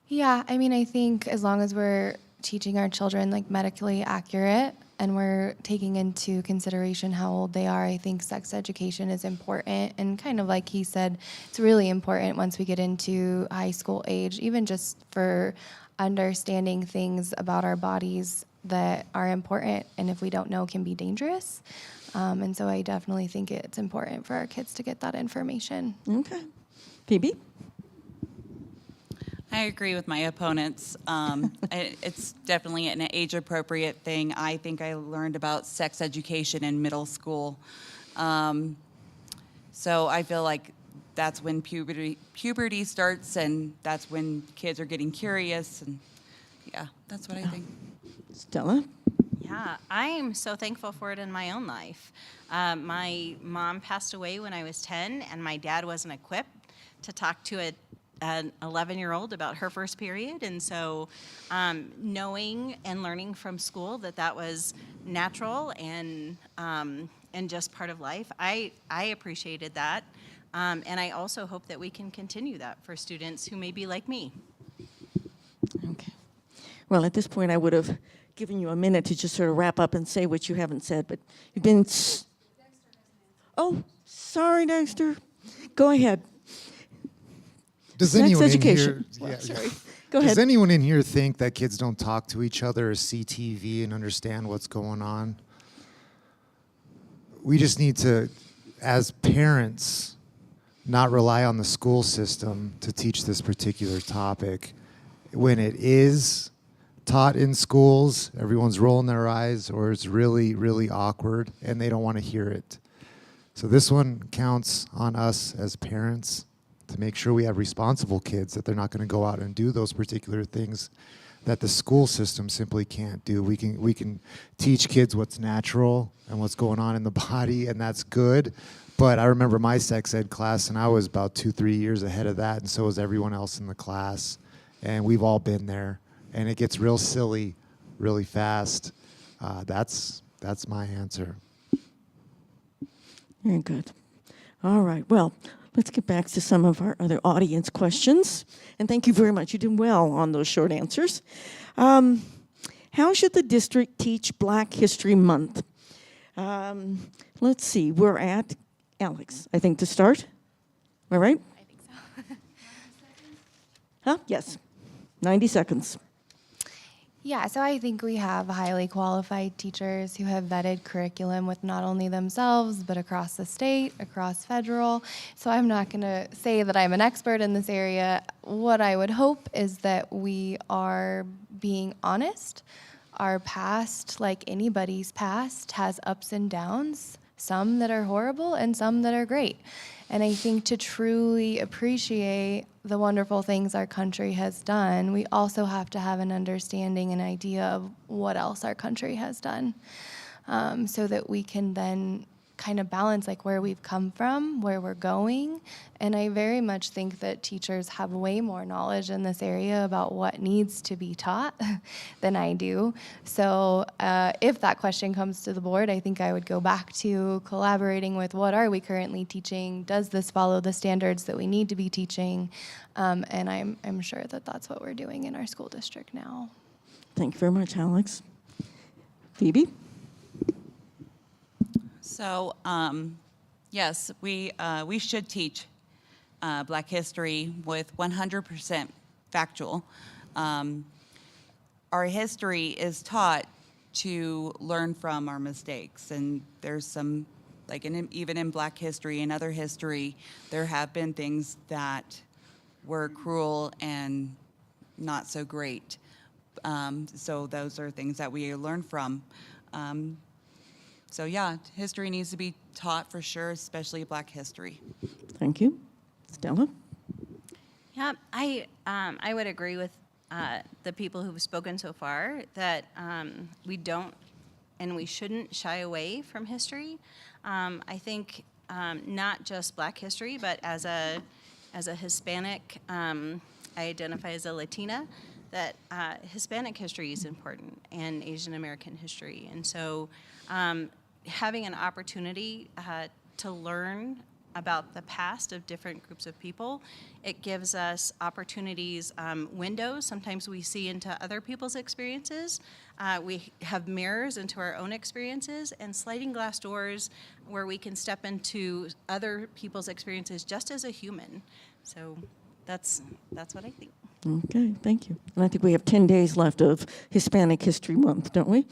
Yeah, I mean, I think as long as we're teaching our children like medically accurate and we're taking into consideration how old they are, I think sex education is important. And kind of like he said, it's really important once we get into high school age, even just for understanding things about our bodies that are important and if we don't know can be dangerous. And so I definitely think it's important for our kids to get that information. Okay. Phoebe? I agree with my opponents. It's definitely an age-appropriate thing. I think I learned about sex education in middle school. So I feel like that's when puberty starts, and that's when kids are getting curious. And yeah, that's what I think. Stella? Yeah, I'm so thankful for it in my own life. My mom passed away when I was 10, and my dad wasn't equipped to talk to a an 11-year-old about her first period, and so knowing and learning from school that was natural and just part of life, I appreciated that, and I also hope that we can continue that for students who may be like me. Okay. Well, at this point, I would have given you a minute to just sort of wrap up and say what you haven't said, but you've been. Oh, sorry, Dexter. Go ahead. Does Sex anyone education. in here? Sorry. Go Does ahead. anyone in here think that kids don't talk to each other or see TV and understand what's going on? We just need to, as parents, not rely on the school system to teach this particular topic. When it is taught in schools, everyone's rolling their eyes or it's really, really awkward and they don't want to hear it. So this one counts on us as parents to make sure we have responsible kids, that they're not going to go out and do those particular things that the school system simply can't do. We can teach kids what's natural and what's going on in the body, and that's good. But I remember my sex ed class, and I was about 2-3 years ahead of that, and so was everyone else in the class. And we've all been there, and it gets real silly really fast. That's my answer. Very good. All right. Well, let's get back to some of our other audience questions. And thank you very much. You did well on those short answers. How should the district teach Black History Month? Let's see. We're at Alex, I think, to start. All right? I think so. Huh? Yes. 90 seconds. Yeah, so I think we have highly qualified teachers who have vetted curriculum with not only themselves, but across the state, across federal. So I'm not going to say that I'm an expert in this area. What I would hope is that we are being honest. Our past, like anybody's past, has ups and downs, some that are horrible and some that are great. And I think to truly appreciate the wonderful things our country has done, we also have to have an understanding and idea of what else our country has done, so that we can then kind of balance like where we've come from, where we're going. And I very much think that teachers have way more knowledge in this area about what needs to be taught than I do. So if that question comes to the board, I think I would go back to collaborating with what are we currently teaching? Does this follow the standards that we need to be teaching? And I'm sure that that's what we're doing in our school district now. Thank you very much, Alex. Phoebe? So, yes, we should teach Black history with 100% factual. Our history is taught to learn from our mistakes, and there's some, like even in Black history and other history, there have been things that were cruel and not so great. So those are things that we learn from. So yeah, history needs to be taught for sure, especially Black history. Thank you. Stella? Yeah, I would agree with the people who've spoken so far that we don't and we shouldn't shy away from history. I think not just Black history, but as a Hispanic, I identify as a Latina, that Hispanic history is important and Asian American history. And so having an opportunity to learn about the past of different groups of people, it gives us opportunities, windows. Sometimes we see into other people's experiences. We have mirrors into our own experiences and sliding glass doors where we can step into other people's experiences just as a human. So that's what I think. Okay, thank you. And I think we have 10 days left of Hispanic History Month, don't we?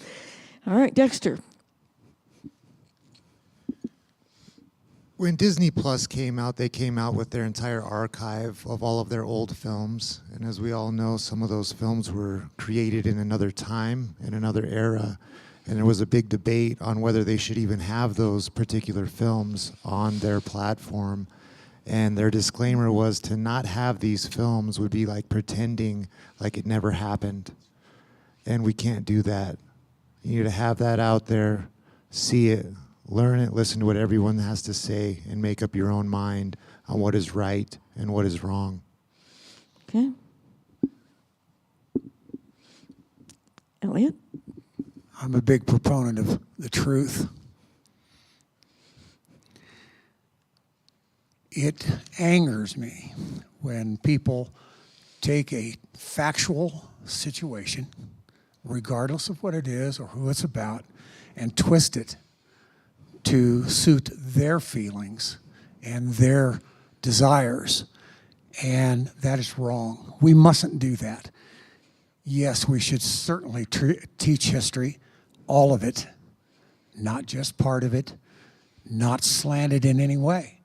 All right, Dexter. When Disney Plus came out, they came out with their entire archive of all of their old films. And as we all know, some of those films were created in another time, in another era. And there was a big debate on whether they should even have those particular films on their platform. And their disclaimer was to not have these films would be like pretending like it never happened. And we can't do that. You need to have that out there, see it, learn it, listen to what everyone has to say, and make up your own mind on what is right and what is wrong. Okay. Elliot? I'm a big proponent of the truth. It angers me when people take a factual situation, regardless of what it is or who it's about, and twist it to suit their feelings and their desires. And that is wrong. We mustn't do that. Yes, we should certainly teach history, all of it, not just part of it, not slanted in any way.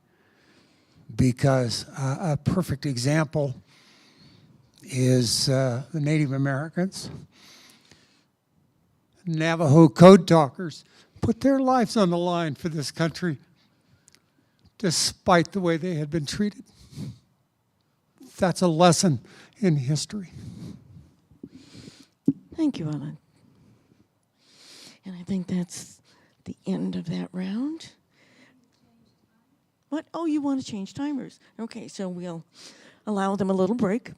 Because a perfect example is the Native Americans. Navajo code talkers put their lives on the line for this country despite the way they had been treated. That's a lesson in history. Thank you, Ellen. And I think that's the end of that round. What? Oh, you want to change timers? Okay, so we'll allow them a little break.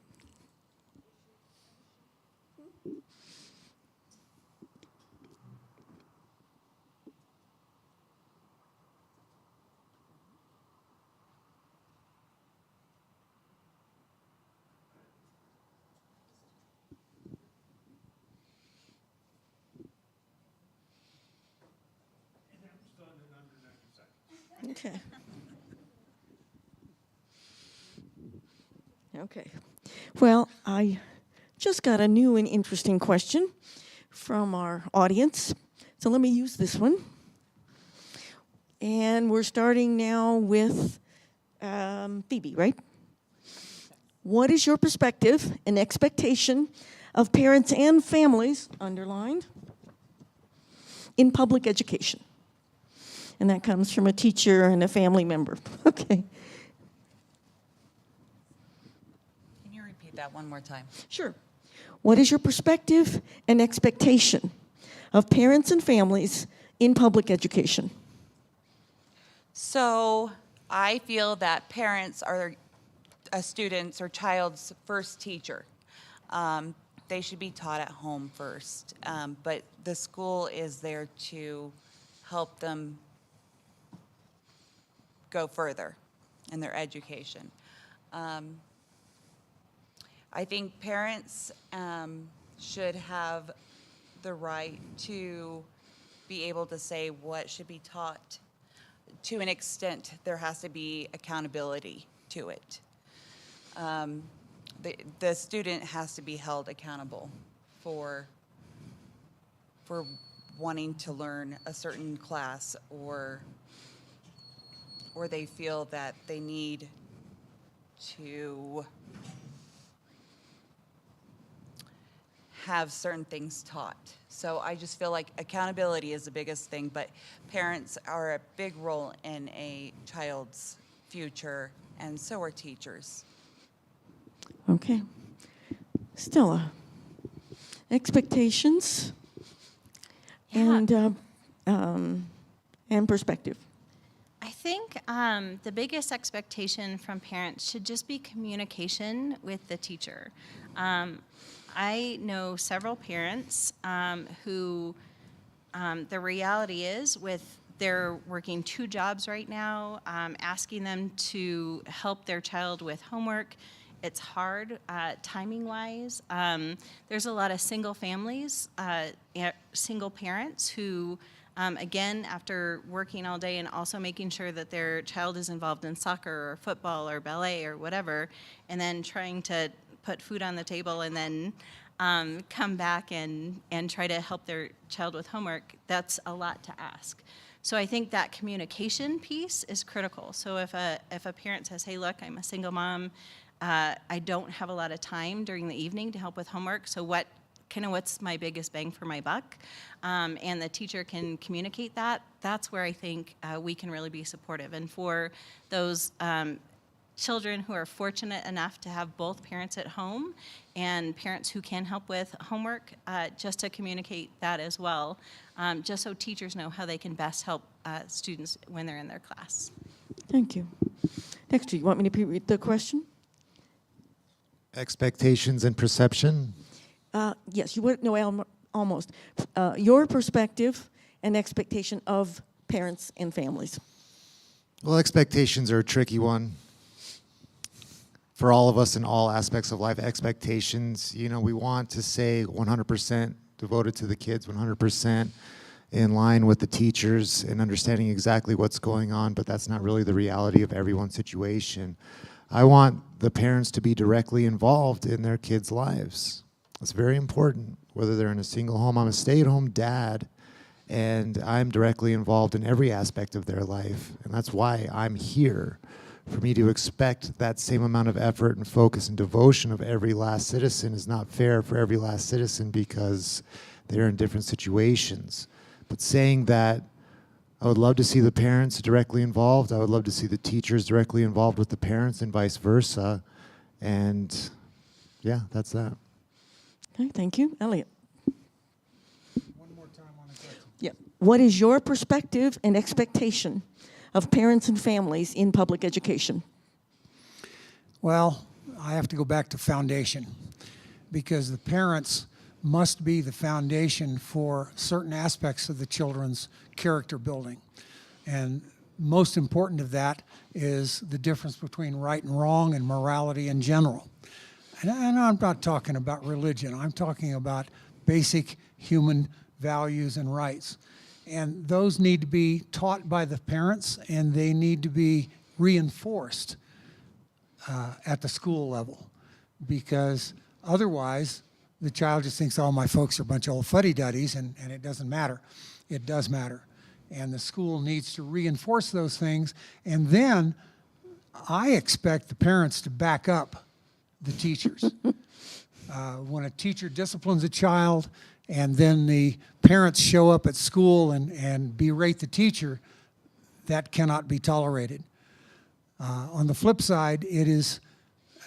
Okay. Okay. Well, I just got a new and interesting question from our audience. So let me use this one. And we're starting now with Phoebe, right? What is your perspective and expectation of parents and families, underlined, in public education? And that comes from a teacher and a family member. Okay. Can you repeat that one more time? Sure. What is your perspective and expectation of parents and families in public education? So I feel that parents are a student's or child's first teacher. They should be taught at home first, but the school is there to help them go further in their education. I think parents should have the right to be able to say what should be taught. To an extent, there has to be accountability to it. The student has to be held accountable for wanting to learn a certain class, or they feel that they need to have certain things taught. So I just feel like accountability is the biggest thing, but parents are a big role in a child's future, and so are teachers. Okay. Stella, expectations and perspective. I think the biggest expectation from parents should just be communication with the teacher. I know several parents who the reality is they're working 2 jobs right now, asking them to help their child with homework. It's hard timing-wise. There's a lot of single families, single parents who, again, after working all day and also making sure that their child is involved in soccer or football or ballet or whatever, and then trying to put food on the table and then come back and try to help their child with homework, that's a lot to ask. So I think that communication piece is critical. So if a parent says, hey, look, I'm a single mom, I don't have a lot of time during the evening to help with homework, so what's my biggest bang for my buck? And the teacher can communicate that. That's where I think we can really be supportive. And for those children who are fortunate enough to have both parents at home and parents who can help with homework, just to communicate that as well, just so teachers know how they can best help students when they're in their class. Thank you. Dexter, you want me to repeat the question? Expectations and perception. Yes, you would, no, almost. Your perspective and expectation of parents and families. Well, expectations are a tricky one. For all of us in all aspects of life, expectations, we want to say 100% devoted to the kids, 100% in line with the teachers and understanding exactly what's going on, but that's not really the reality of everyone's situation. I want the parents to be directly involved in their kids' lives. It's very important, whether they're in a single home. I'm a stay-at-home dad, and I'm directly involved in every aspect of their life, and that's why I'm here. For me to expect that same amount of effort and focus and devotion of every last citizen is not fair for every last citizen because they're in different situations. But saying that, I would love to see the parents directly involved. I would love to see the teachers directly involved with the parents and vice versa. And yeah, that's that. Okay, thank you. Elliot. One more time on the question. Yeah. What is your perspective and expectation of parents and families in public education? Well, I have to go back to foundation, because the parents must be the foundation for certain aspects of the children's character building. And most important of that is the difference between right and wrong and morality in general. And I'm not talking about religion. I'm talking about basic human values and rights. And those need to be taught by the parents, and they need to be reinforced at the school level, because otherwise the child just thinks, oh, my folks are a bunch of old fuddy-duddies, and it doesn't matter. It does matter. And the school needs to reinforce those things. And then I expect the parents to back up the teachers. When a teacher disciplines a child and then the parents show up at school and berate the teacher, that cannot be tolerated. On the flip side, it is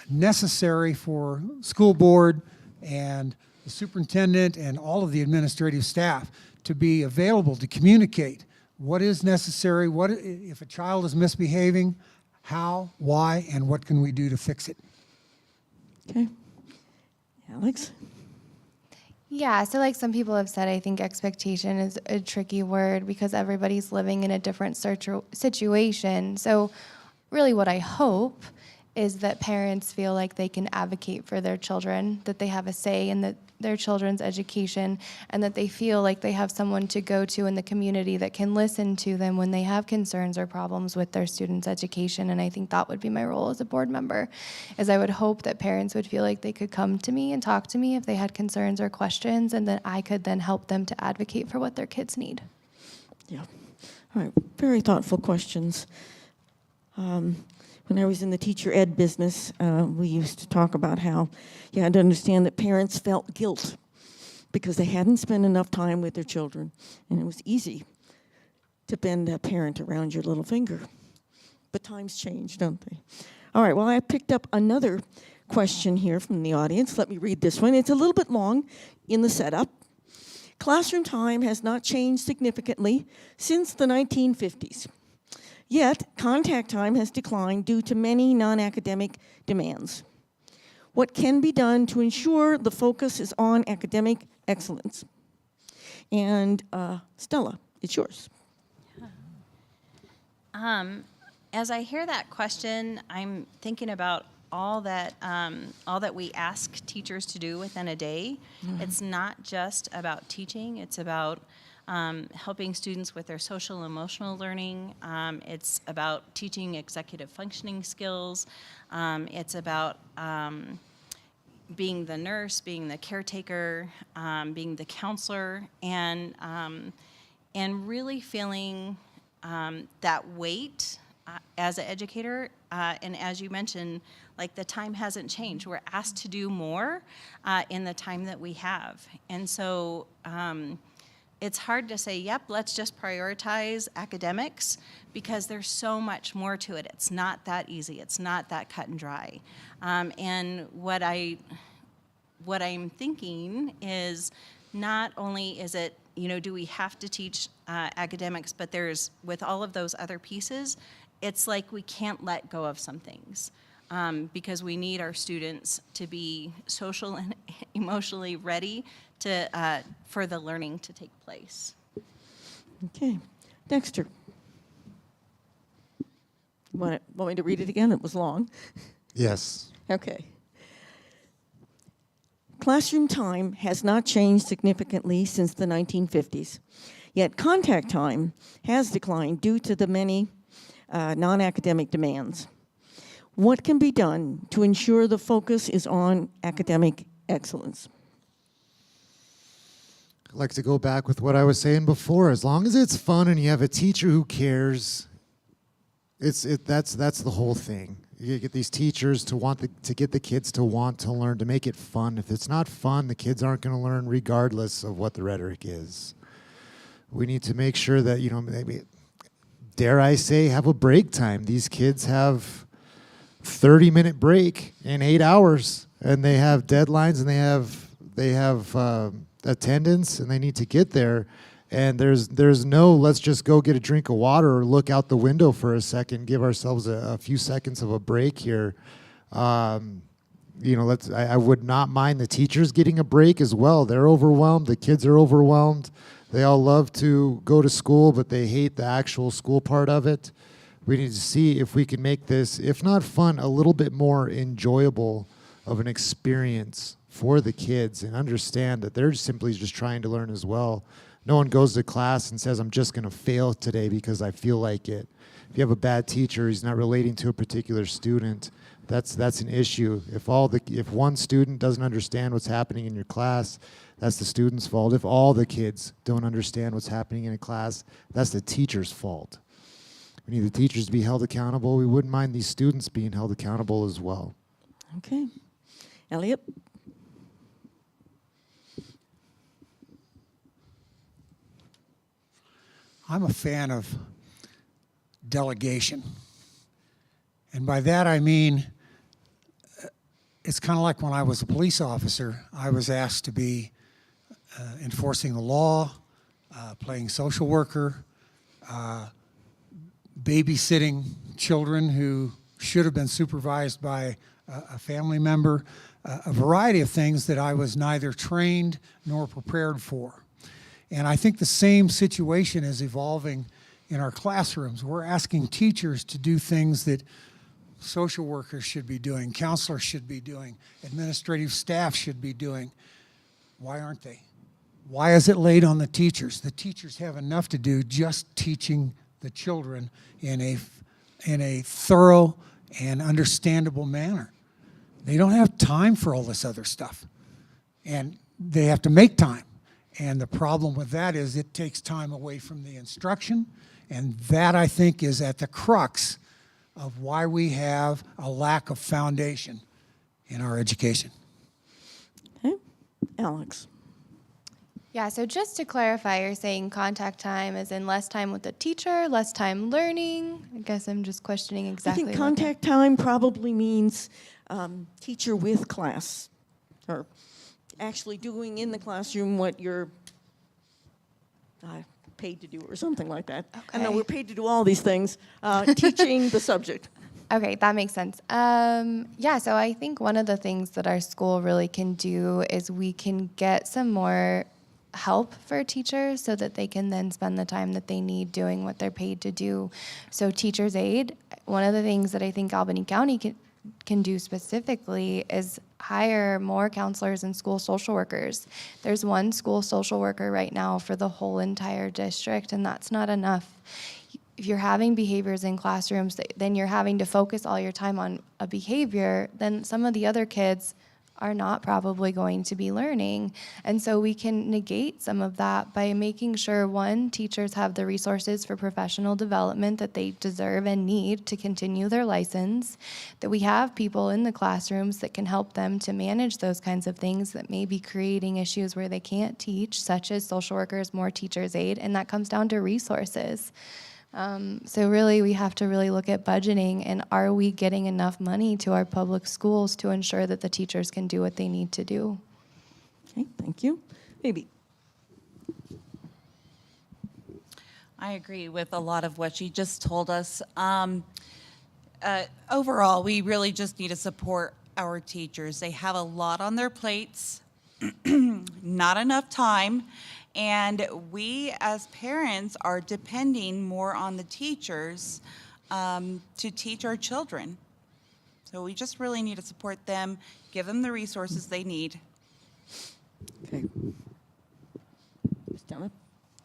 necessary for school board and the superintendent and all of the administrative staff to be available to communicate what is necessary, what if a child is misbehaving, how, why, and what can we do to fix it. Okay. Alex? Yeah, so like some people have said, I think expectation is a tricky word because everybody's living in a different situation. So really what I hope is that parents feel like they can advocate for their children, that they have a say in their children's education, and that they feel like they have someone to go to in the community that can listen to them when they have concerns or problems with their students' education. And I think that would be my role as a board member, is I would hope that parents would feel like they could come to me and talk to me if they had concerns or questions, and that I could then help them to advocate for what their kids need. Yeah. All right. Very thoughtful questions. When I was in the teacher ed business, we used to talk about how you had to understand that parents felt guilt because they hadn't spent enough time with their children. And it was easy to bend a parent around your little finger. But times change, don't they? All right, well, I picked up another question here from the audience. Let me read this one. It's a little bit long in the setup. Classroom time has not changed significantly since the 1950s. Yet, contact time has declined due to many non-academic demands. What can be done to ensure the focus is on academic excellence? And Stella, it's yours. As I hear that question, I'm thinking about all that we ask teachers to do within a day. Mm-hmm. It's not just about teaching, it's about helping students with their social and emotional learning. It's about teaching executive functioning skills. It's about being the nurse, being the caretaker, being the counselor, and really feeling that weight as an educator. And as you mentioned, like the time hasn't changed. We're asked to do more in the time that we have. And so it's hard to say, yep, let's just prioritize academics, because there's so much more to it. It's not that easy. It's not that cut and dry. And what I'm thinking is, not only is it, do we have to teach academics, but there's, with all of those other pieces, it's like we can't let go of some things. because we need our students to be social and emotionally ready to, for the learning to take place. Okay. Dexter. Want me to read it again? It was long. Yes. Okay. Classroom time has not changed significantly since the 1950s, yet contact time has declined due to the many non-academic demands. What can be done to ensure the focus is on academic excellence? I'd like to go back with what I was saying before. As long as it's fun and you have a teacher who cares, that's the whole thing. You get these teachers to get the kids to want to learn, to make it fun. If it's not fun, the kids aren't going to learn regardless of what the rhetoric is. We need to make sure that, maybe, dare I say, have a break time. These kids have 30-minute break in 8 hours, and they have deadlines, and they have attendance, and they need to get there. And there's no, let's just go get a drink of water or look out the window for a second, give ourselves a few seconds of a break here. I would not mind the teachers getting a break as well. They're overwhelmed. The kids are overwhelmed. They all love to go to school, but they hate the actual school part of it. We need to see if we can make this, if not fun, a little bit more enjoyable of an experience for the kids, and understand that they're simply just trying to learn as well. No one goes to class and says, I'm just going to fail today because I feel like it. If you have a bad teacher, he's not relating to a particular student, that's an issue. If one student doesn't understand what's happening in your class, that's the student's fault. If all the kids don't understand what's happening in a class, that's the teacher's fault. We need the teachers to be held accountable. We wouldn't mind these students being held accountable as well. Okay. Elliot? I'm a fan of delegation. And by that I mean, it's kind of like when I was a police officer, I was asked to be enforcing the law, playing social worker, babysitting children who should have been supervised by a family member, a variety of things that I was neither trained nor prepared for. And I think the same situation is evolving in our classrooms. We're asking teachers to do things that social workers should be doing, counselors should be doing, administrative staff should be doing. Why aren't they? Why is it laid on the teachers? The teachers have enough to do just teaching the children in a thorough and understandable manner. They don't have time for all this other stuff. And they have to make time. And the problem with that is it takes time away from the instruction, and that, I think, is at the crux of why we have a lack of foundation in our education. Okay. Alex? Yeah, so just to clarify, you're saying contact time is in less time with the teacher, less time learning? I guess I'm just questioning exactly. I think contact time probably means teacher with class, or actually doing in the classroom what you're paid to do or something like that. Okay. I know we're paid to do all these things, teaching the subject. Okay, that makes sense. Yeah, so I think one of the things that our school really can do is we can get some more help for teachers so that they can then spend the time that they need doing what they're paid to do. So teacher's aid, one of the things that I think Albany County can do specifically is hire more counselors and school social workers. There's one school social worker right now for the whole entire district, and that's not enough. If you're having behaviors in classrooms, then you're having to focus all your time on a behavior, then some of the other kids are not probably going to be learning. And so we can negate some of that by making sure, one, teachers have the resources for professional development that they deserve and need to continue their license, that we have people in the classrooms that can help them to manage those kinds of things that may be creating issues where they can't teach, such as social workers, more teacher's aid, and that comes down to resources. So really, we have to really look at budgeting, and are we getting enough money to our public schools to ensure that the teachers can do what they need to do? Okay, thank you. Maybe. I agree with a lot of what she just told us. Overall, we really just need to support our teachers. They have a lot on their plates, not enough time, and we as parents are depending more on the teachers to teach our children. So we just really need to support them, give them the resources they need. Okay. Ms. Donna?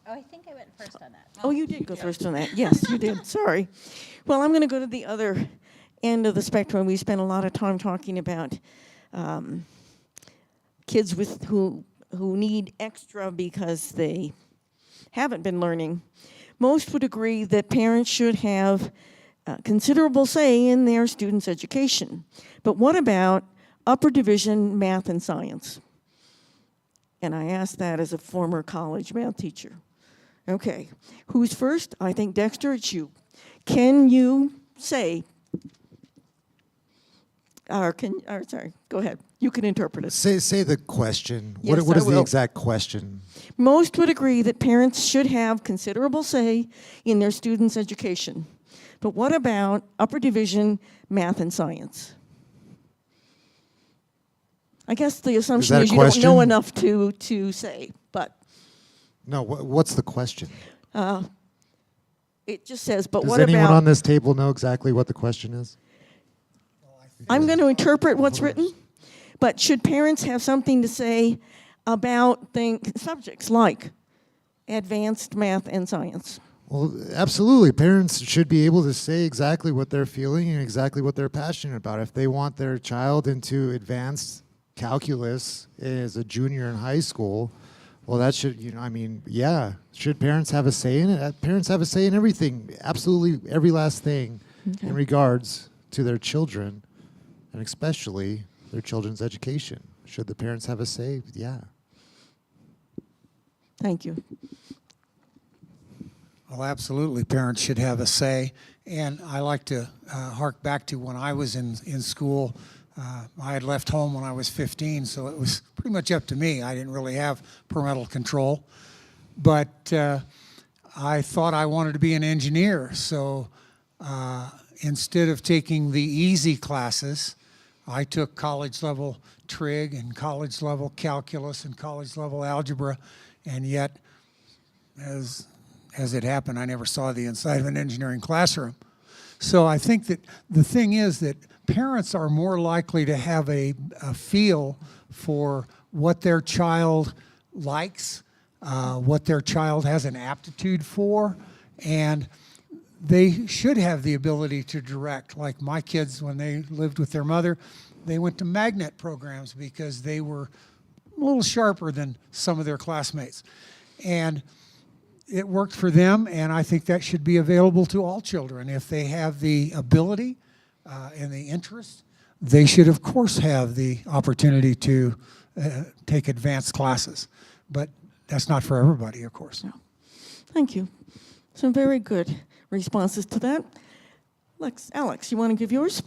Oh, I think I went first on that. Oh, you did go first on that. Yes, you did. Sorry. Well, I'm going to go to the other end of the spectrum. We spent a lot of time talking about kids who need extra because they haven't been learning. Most would agree that parents should have considerable say in their students' education. But what about upper division math and science? And I ask that as a former college math teacher. Okay, who's first? I think, Dexter, it's you. Can you say, sorry, go ahead. You can interpret it. Say the question. Yes, What I is the will. exact question? Most would agree that parents should have considerable say in their students' education. But what about upper division math and science? I guess the assumption that a is you don't know question? enough to say, but No, what's the question? it just says, but Does what anyone about... on this table know exactly what the question is? I'm going to interpret what's written, but should parents have something to say about subjects like advanced math and science? Well, absolutely. Parents should be able to say exactly what they're feeling and exactly what they're passionate about. If they want their child into advanced calculus as a junior in high school, well, that should, yeah. Should parents have a say in it? Parents have a say in everything, absolutely every last thing in regards to their children, and especially their children's education. Should the parents have a say? Yeah. Thank you. Well, absolutely, parents should have a say. And I like to hark back to when I was in school. I had left home when I was 15, so it was pretty much up to me. I didn't really have parental control. But I thought I wanted to be an engineer. So instead of taking the easy classes, I took college-level trig and college-level calculus and college-level algebra. And yet, as it happened, I never saw the inside of an engineering classroom. So I think that the thing is that parents are more likely to have a feel for what their child likes, what their child has an aptitude for, and they should have the ability to direct. Like my kids, when they lived with their mother, they went to magnet programs because they were a little sharper than some of their classmates. And it worked for them, and I think that should be available to all children. If they have the ability and the interest, they should, of course, have the opportunity to take advanced classes. But that's not for everybody, of course. No. Thank you. Some very good responses to that. Alex, you want to give yours?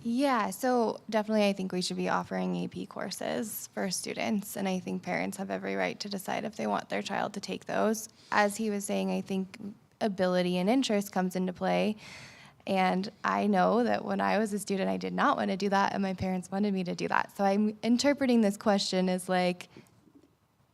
Yeah, so definitely I think we should be offering AP courses for students, and I think parents have every right to decide if they want their child to take those. As he was saying, I think ability and interest comes into play, and I know that when I was a student, I did not want to do that, and my parents wanted me to do that. So I'm interpreting this question as like,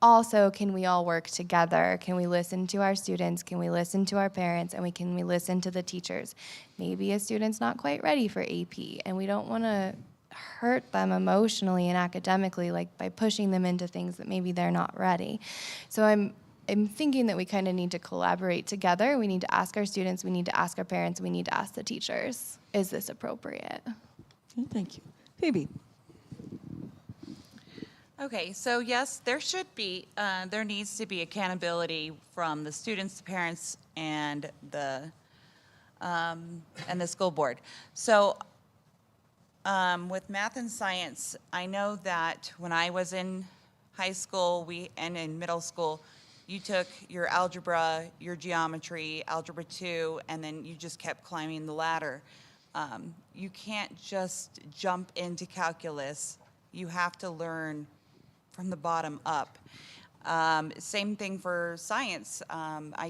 also, can we all work together? Can we listen to our students? Can we listen to our parents? And can we listen to the teachers? Maybe a student's not quite ready for AP, and we don't want to hurt them emotionally and academically, like by pushing them into things that maybe they're not ready. So I'm thinking that we kind of need to collaborate together. We need to ask our students, we need to ask our parents, we need to ask the teachers, is this appropriate? Okay, thank you. Phoebe. Okay, so yes, there should be, there needs to be accountability from the students, the parents, and the school board. So with math and science, I know that when I was in high school and in middle school, you took your algebra, your geometry, algebra 2, and then you just kept climbing the ladder. You can't just jump into calculus. You have to learn from the bottom up. Same thing for science. I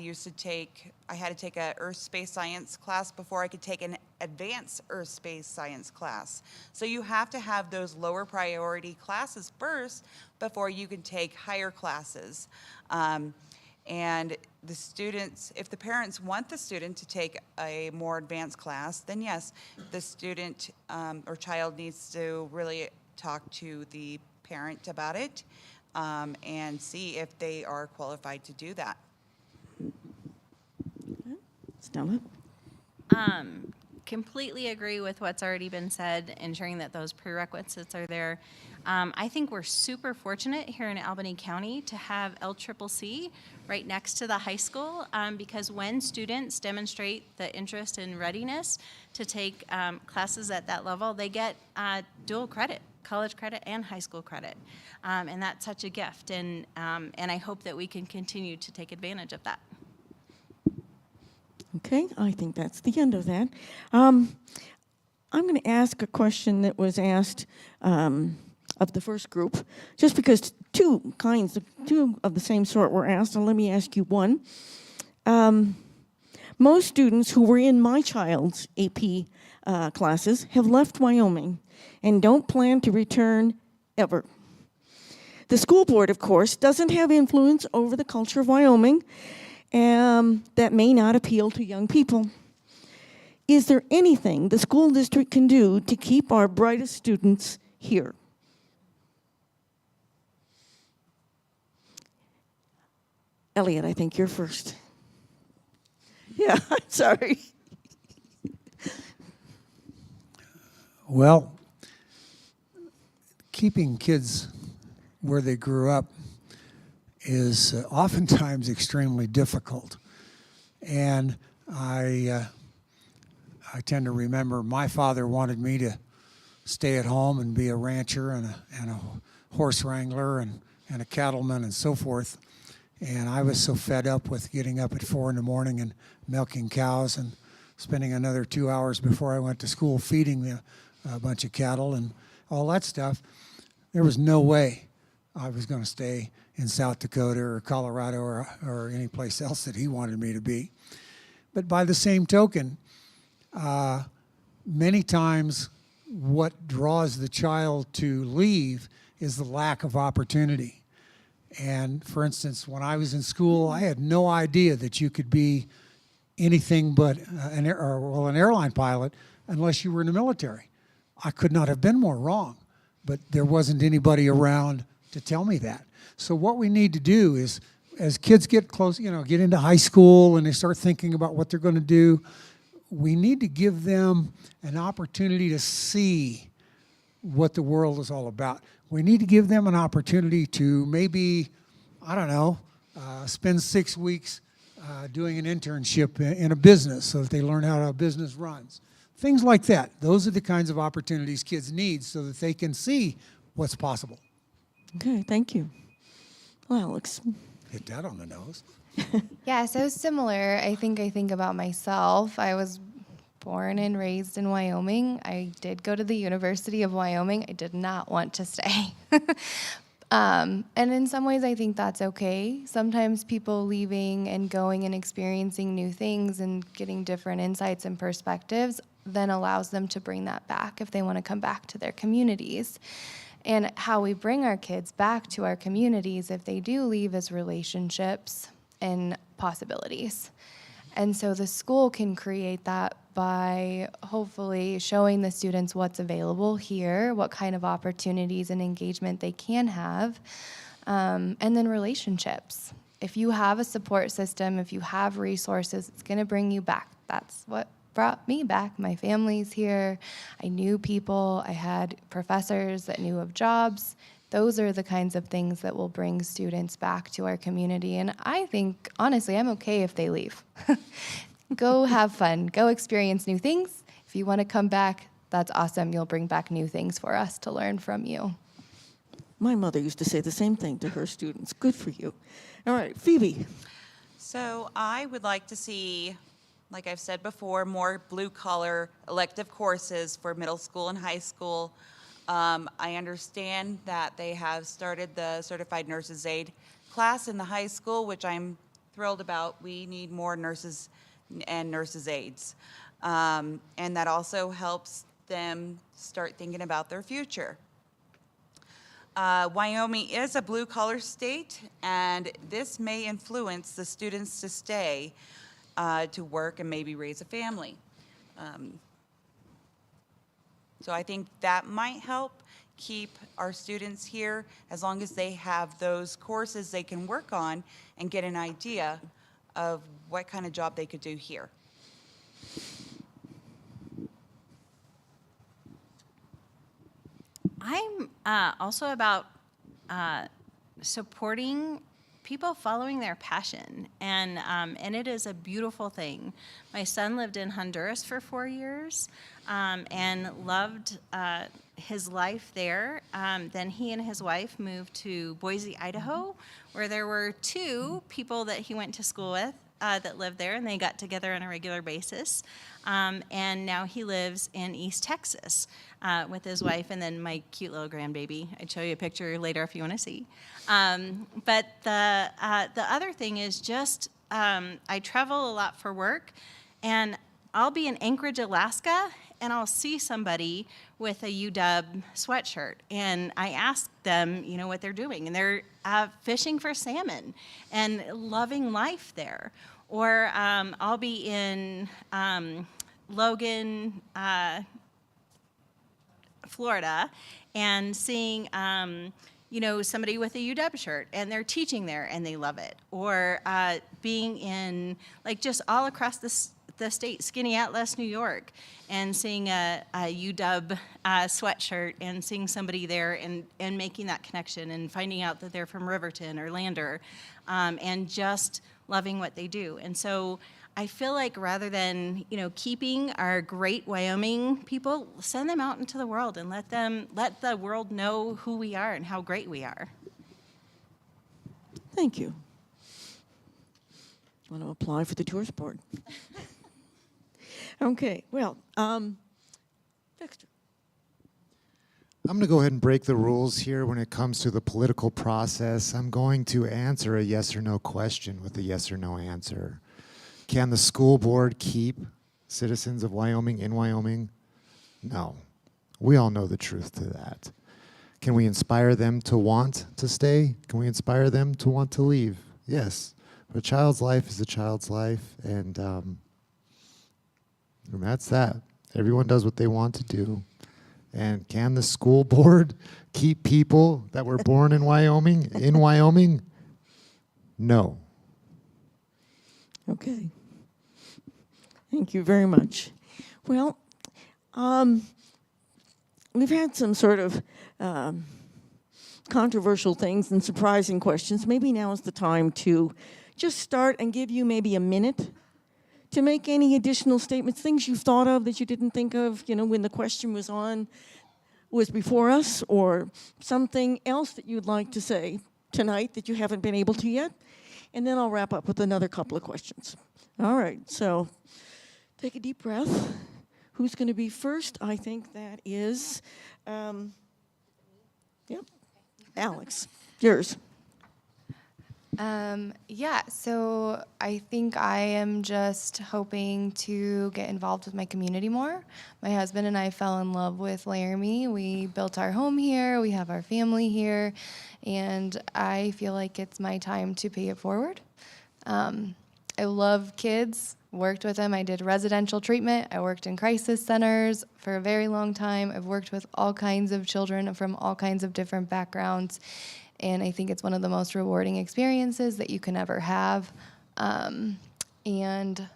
had to take a earth space science class before I could take an advanced earth space science class. So you have to have those lower priority classes first before you can take higher classes. And the students, if the parents want the student to take a more advanced class, then yes, the student or child needs to really talk to the parent about it and see if they are qualified to do that. Stella? Completely agree with what's already been said, ensuring that those prerequisites are there. I think we're super fortunate here in Albany County to have LCCC right next to the high school because when students demonstrate the interest and readiness to take classes at that level, they get dual credit, college credit and high school credit. And that's such a gift, and I hope that we can continue to take advantage of that. Okay, I think that's the end of that. I'm going to ask a question that was asked of the first group, just because two of the same sort were asked, and let me ask you one. Most students who were in my child's AP classes have left Wyoming and don't plan to return ever. The school board, of course, doesn't have influence over the culture of Wyoming, that may not appeal to young people. Is there anything the school district can do to keep our brightest students here? Elliot, I think you're first. Yeah, I'm sorry. Well, keeping kids where they grew up is oftentimes extremely difficult. And I tend to remember my father wanted me to stay at home and be a rancher and a horse wrangler and a cattleman and so forth. And I was so fed up with getting up at 4 in the morning and milking cows and spending another 2 hours before I went to school feeding a bunch of cattle and all that stuff. There was no way I was going to stay in South Dakota or Colorado or any place else that he wanted me to be. But by the same token, many times what draws the child to leave is the lack of opportunity. And for instance, when I was in school, I had no idea that you could be anything but an airline pilot unless you were in the military. I could not have been more wrong, but there wasn't anybody around to tell me that. So what we need to do is, as kids get close, get into high school and they start thinking about what they're going to do, we need to give them an opportunity to see what the world is all about. We need to give them an opportunity to maybe, spend 6 weeks doing an internship in a business so that they learn how a business runs. Things like that. Those are the kinds of opportunities kids need so that they can see what's possible. Okay, thank you. Well, Alex. Hit that on the nose. Yeah, so similar. I think about myself. I was born and raised in Wyoming. I did go to the University of Wyoming. I did not want to stay. And in some ways, I think that's okay. Sometimes people leaving and going and experiencing new things and getting different insights and perspectives then allows them to bring that back if they want to come back to their communities. And how we bring our kids back to our communities if they do leave is relationships and possibilities. And so the school can create that by hopefully showing the students what's available here, what kind of opportunities and engagement they can have, and then relationships. If you have a support system, if you have resources, it's going to bring you back. That's what brought me back. My family's here. I knew people. I had professors that knew of jobs. Those are the kinds of things that will bring students back to our community. And I think, honestly, I'm okay if they leave. Go have fun. Go experience new things. If you want to come back, that's awesome. You'll bring back new things for us to learn from you. My mother used to say the same thing to her students. Good for you. All right, Phoebe. So I would like to see, like I've said before, more blue-collar elective courses for middle school and high school. I understand that they have started the Certified Nurses Aide class in the high school, which I'm thrilled about. We need more nurses and nurses aides. And that also helps them start thinking about their future. Wyoming is a blue-collar state, and this may influence the students to stay to work and maybe raise a family. So I think that might help keep our students here as long as they have those courses they can work on and get an idea of what kind of job they could do here. I'm also about supporting people following their passion, and it is a beautiful thing. My son lived in Honduras for 4 years and loved his life there. Then he and his wife moved to Boise, Idaho, where there were 2 people that he went to school with that lived there, and they got together on a regular basis. And now he lives in East Texas with his wife and then my cute little grandbaby. I'd show you a picture later if you want to see. But the other thing is just I travel a lot for work, and I'll be in Anchorage, Alaska, and I'll see somebody with a UW sweatshirt, and I ask them, you know, what they're doing, and they're fishing for salmon and loving life there. Or I'll be in Logan, Florida, and seeing, you know, somebody with a UW shirt, and they're teaching there, and they love it. Or being in, like, just all across the state, Skinny Atlas, New York, and seeing a UW sweatshirt, and seeing somebody there, and making that connection, and finding out that they're from Riverton or Lander, and just loving what they do. And so I feel like rather than, you know, keeping our great Wyoming people, send them out into the world and let the world know who we are and how great we are. Thank you. I want to apply for the tourist board. Okay, well, Dexter. I'm going to go ahead and break the rules here when it comes to the political process. I'm going to answer a yes or no question with a yes or no answer. Can the school board keep citizens of Wyoming in Wyoming? No. We all know the truth to that. Can we inspire them to want to stay? Can we inspire them to want to leave? Yes. But a child's life is a child's life, and that's that. Everyone does what they want to do. And can the school board keep people that were born in Wyoming? No. Okay. Thank you very much. Well, we've had some sort of controversial things and surprising questions. Maybe now is the time to just start and give you maybe a minute to make any additional statements, things you've thought of that you didn't think of, you know, when the question was before us, or something else that you'd like to say tonight that you haven't been able to yet. And then I'll wrap up with another couple of questions. All right, so take a deep breath. Who's going to be first? I think that is, Alex, yours. Yeah, so I think I am just hoping to get involved with my community more. My husband and I fell in love with Laramie. We built our home here, we have our family here, and I feel like it's my time to pay it forward. I love kids, worked with them. I did residential treatment. I worked in crisis centers for a very long time. I've worked with all kinds of children from all kinds of different backgrounds. And I think it's one of the most rewarding experiences that you can ever have. And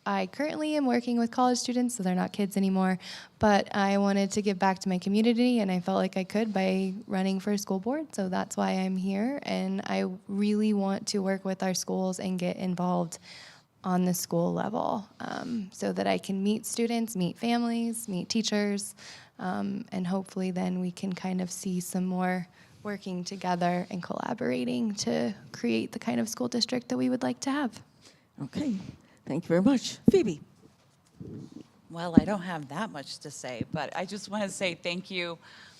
I currently am working with college students, so they're not kids anymore. But I wanted to give back to my community, and I felt like I could by running for school board. So that's why I'm here. And I really want to work with our schools and get involved on the school level, so that I can meet students, meet families, meet teachers, and hopefully then we can kind of see some more working together and collaborating to create the kind of school district that we would like to have. Okay, thank you very much. Phoebe. Well, I don't have that much to say, but I just want to say thank you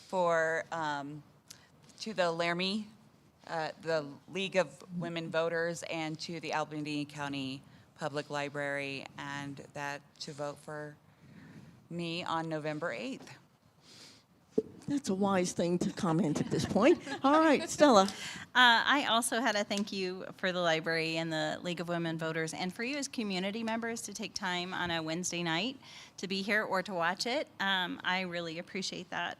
for to the Laramie, the League of Women Voters, and to the Albany County public library, and that to vote for me on November 8th. That's a wise thing to comment at this point. All right, Stella. I also had a thank you for the library and the League of Women Voters, and for you as community members to take time on a Wednesday night to be here or to watch it. I really appreciate that.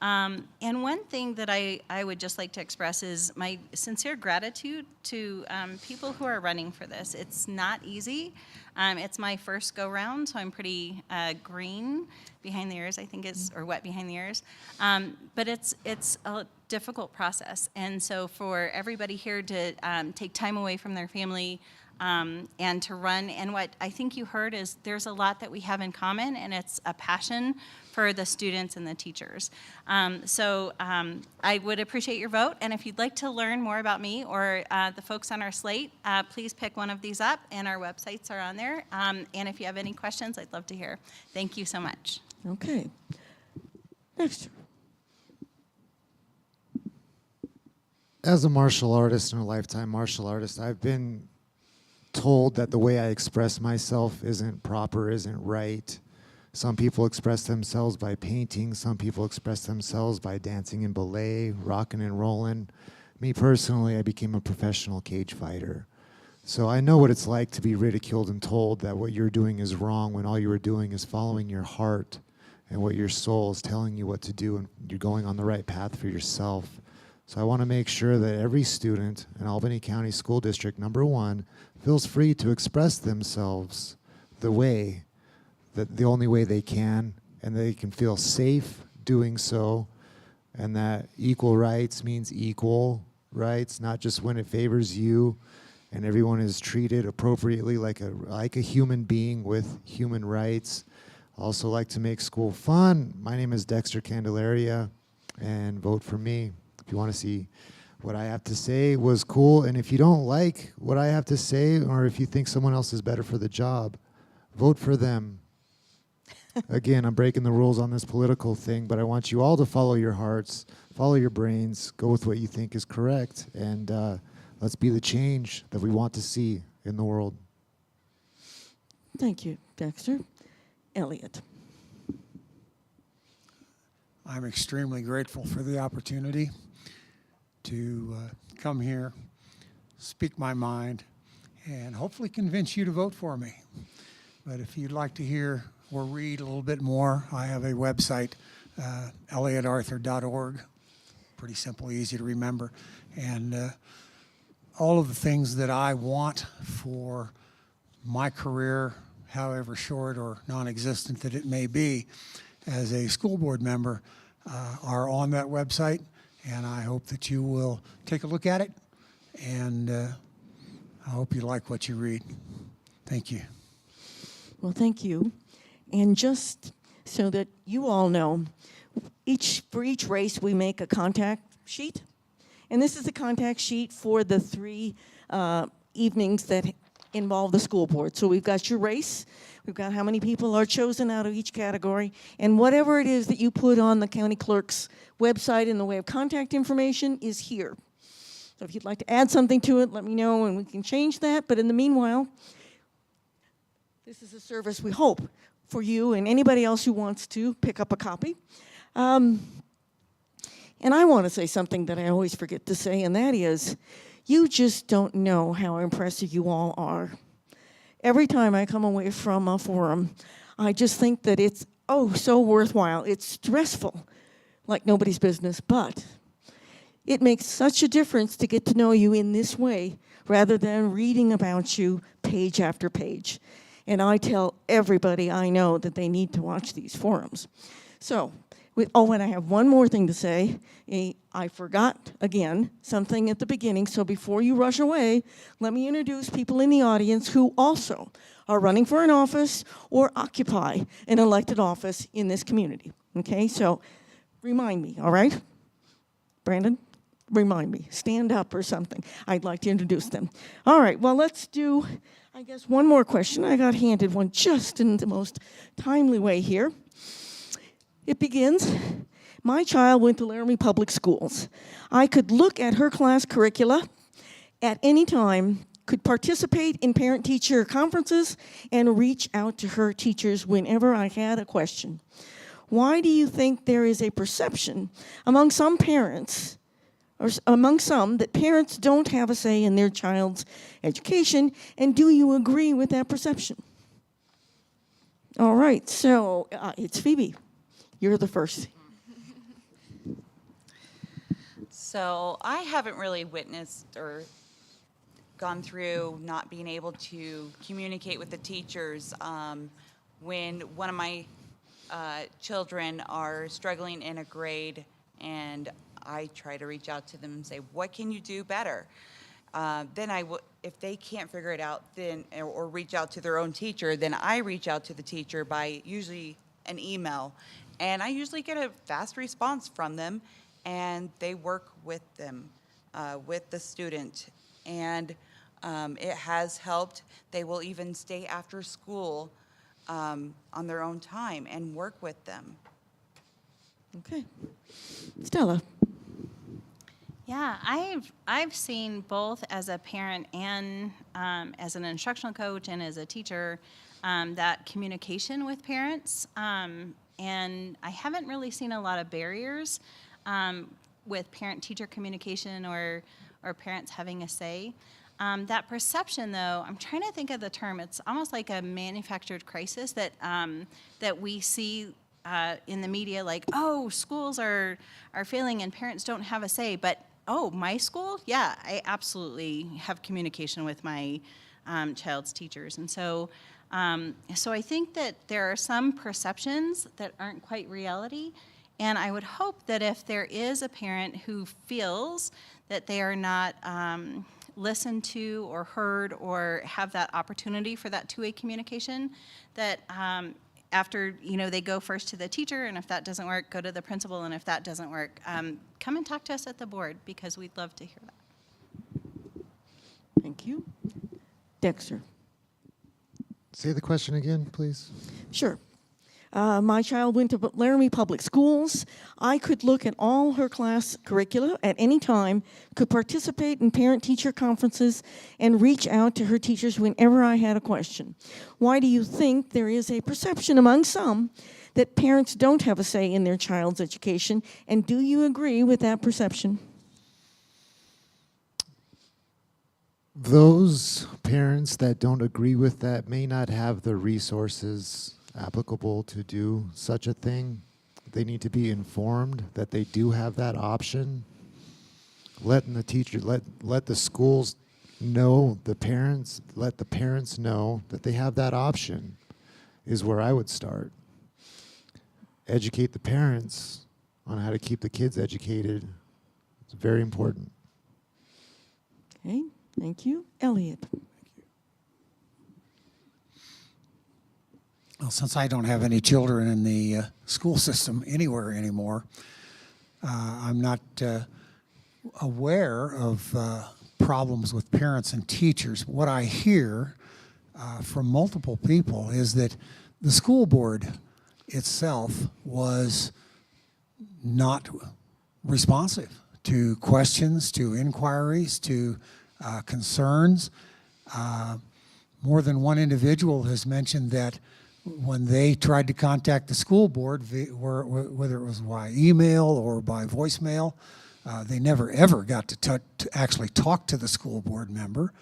And one thing that I would just like to express is my sincere gratitude to people who are running for this. It's not easy. It's my first go round, so I'm pretty green behind the ears, I think is, or wet behind the ears. But it's a difficult process. And so for everybody here to take time away from their family and to run, and what I think you heard is there's a lot that we have in common, and it's a passion for the students and the teachers. So I would appreciate your vote, and if you'd like to learn more about me or the folks on our slate, please pick one of these up, and our websites are on there. And if you have any questions, I'd love to hear. Thank you so much. Okay. Next. As a martial artist and a lifetime martial artist, I've been told that the way I express myself isn't proper, isn't right. Some people express themselves by painting. Some people express themselves by dancing in ballet, rocking and rolling. Me personally, I became a professional cage fighter. So I know what it's like to be ridiculed and told that what you're doing is wrong when all you were doing is following your heart and what your soul is telling you what to do, and you're going on the right path for yourself. So I want to make sure that every student in Albany County School District #1 feels free to express themselves the only way they can, and they can feel safe doing so, and that equal rights means equal rights, not just when it favors you, and everyone is treated appropriately like a human being with human rights. I also like to make school fun. My name is Dexter Candelaria, and vote for me. If you want to see what I have to say was cool, and if you don't like what I have to say, or if you think someone else is better for the job, vote for them. Again, I'm breaking the rules on this political thing, but I want you all to follow your hearts, follow your brains, go with what you think is correct, and let's be the change that we want to see in the world. Thank you, Dexter. Elliot. I'm extremely grateful for the opportunity to come here, speak my mind, and hopefully convince you to vote for me. But if you'd like to hear or read a little bit more, I have a website, elliotarthur.org. Pretty simple, easy to remember. And all of the things that I want for my career, however short or non-existent that it may be, as a school board member, are on that website. And I hope that you will take a look at it. And I hope you like what you read. Thank you. Well, thank you. And just so that you all know, for each race we make a contact sheet. And this is a contact sheet for the 3 evenings that involve the school board. So we've got your race, we've got how many people are chosen out of each category, and whatever it is that you put on the county clerk's website in the way of contact information is here. So if you'd like to add something to it, let me know and we can change that. But in the meanwhile, this is a service we hope for you and anybody else who wants to pick up a copy. And I want to say something that I always forget to say, and that is, you just don't know how impressive you all are. Every time I come away from a forum, I just think that it's, so worthwhile. It's stressful, like nobody's business, but it makes such a difference to get to know you in this way rather than reading about you page after page. And I tell everybody I know that they need to watch these forums. So, and I have one more thing to say. I forgot, again, something at the beginning, so before you rush away, let me introduce people in the audience who also are running for an office or occupy an elected office in this community. Okay, so remind me, all right? Brandon, remind me. Stand up or something. I'd like to introduce them. All right, well, let's do, I guess, one more question. I got handed one just in the most timely way here. It begins, my child went to Laramie Public Schools. I could look at her class curricula at any time, could participate in parent-teacher conferences and reach out to her teachers whenever I had a question. Why do you think there is a perception among some parents, or among some, that parents don't have a say in their child's education, and do you agree with that perception? All right, so it's Phoebe. You're the first. So I haven't really witnessed or gone through not being able to communicate with the teachers when one of my children are struggling in a grade, and I try to reach out to them and say, what can you do better? Then if they can't figure it out, then or reach out to their own teacher, then I reach out to the teacher by usually an email, and I usually get a fast response from them, and they work with them, with the student, and it has helped. They will even stay after school on their own time and work with them. Okay. Stella. Yeah, I've seen both as a parent and as an instructional coach and as a teacher that communication with parents, and I haven't really seen a lot of barriers with parent-teacher communication or parents having a say. That perception, though, I'm trying to think of the term. It's almost like a manufactured crisis that that we see in the media, like, oh, schools are failing and parents don't have a say. But oh, my school, yeah, I absolutely have communication with my child's teachers, and so I think that there are some perceptions that aren't quite reality. And I would hope that if there is a parent who feels that they are not listened to or heard or have that opportunity for that two-way communication, that after they go first to the teacher, and if that doesn't work, go to the principal, and if that doesn't work, come and talk to us at the board, because we'd love to hear that. Thank you. Dexter. Say the question again, please. Sure. My child went to Laramie Public Schools. I could look at all her class curricula at any time, could participate in parent-teacher conferences, and reach out to her teachers whenever I had a question. Why do you think there is a perception among some that parents don't have a say in their child's education, and do you agree with that perception? Those parents that don't agree with that may not have the resources applicable to do such a thing. They need to be informed that they do have that option. Letting the teacher, let the schools know, let the parents know that they have that option is where I would start. Educate the parents on how to keep the kids educated. It's very important. Okay, thank you. Elliot. Well, since I don't have any children in the school system anywhere anymore, I'm not aware of problems with parents and teachers. What I hear from multiple people is that the school board itself was not responsive to questions, to inquiries, to concerns. More than one individual has mentioned that when they tried to contact the school board, whether it was by email or by voicemail, they never ever got to actually talk to the school board member,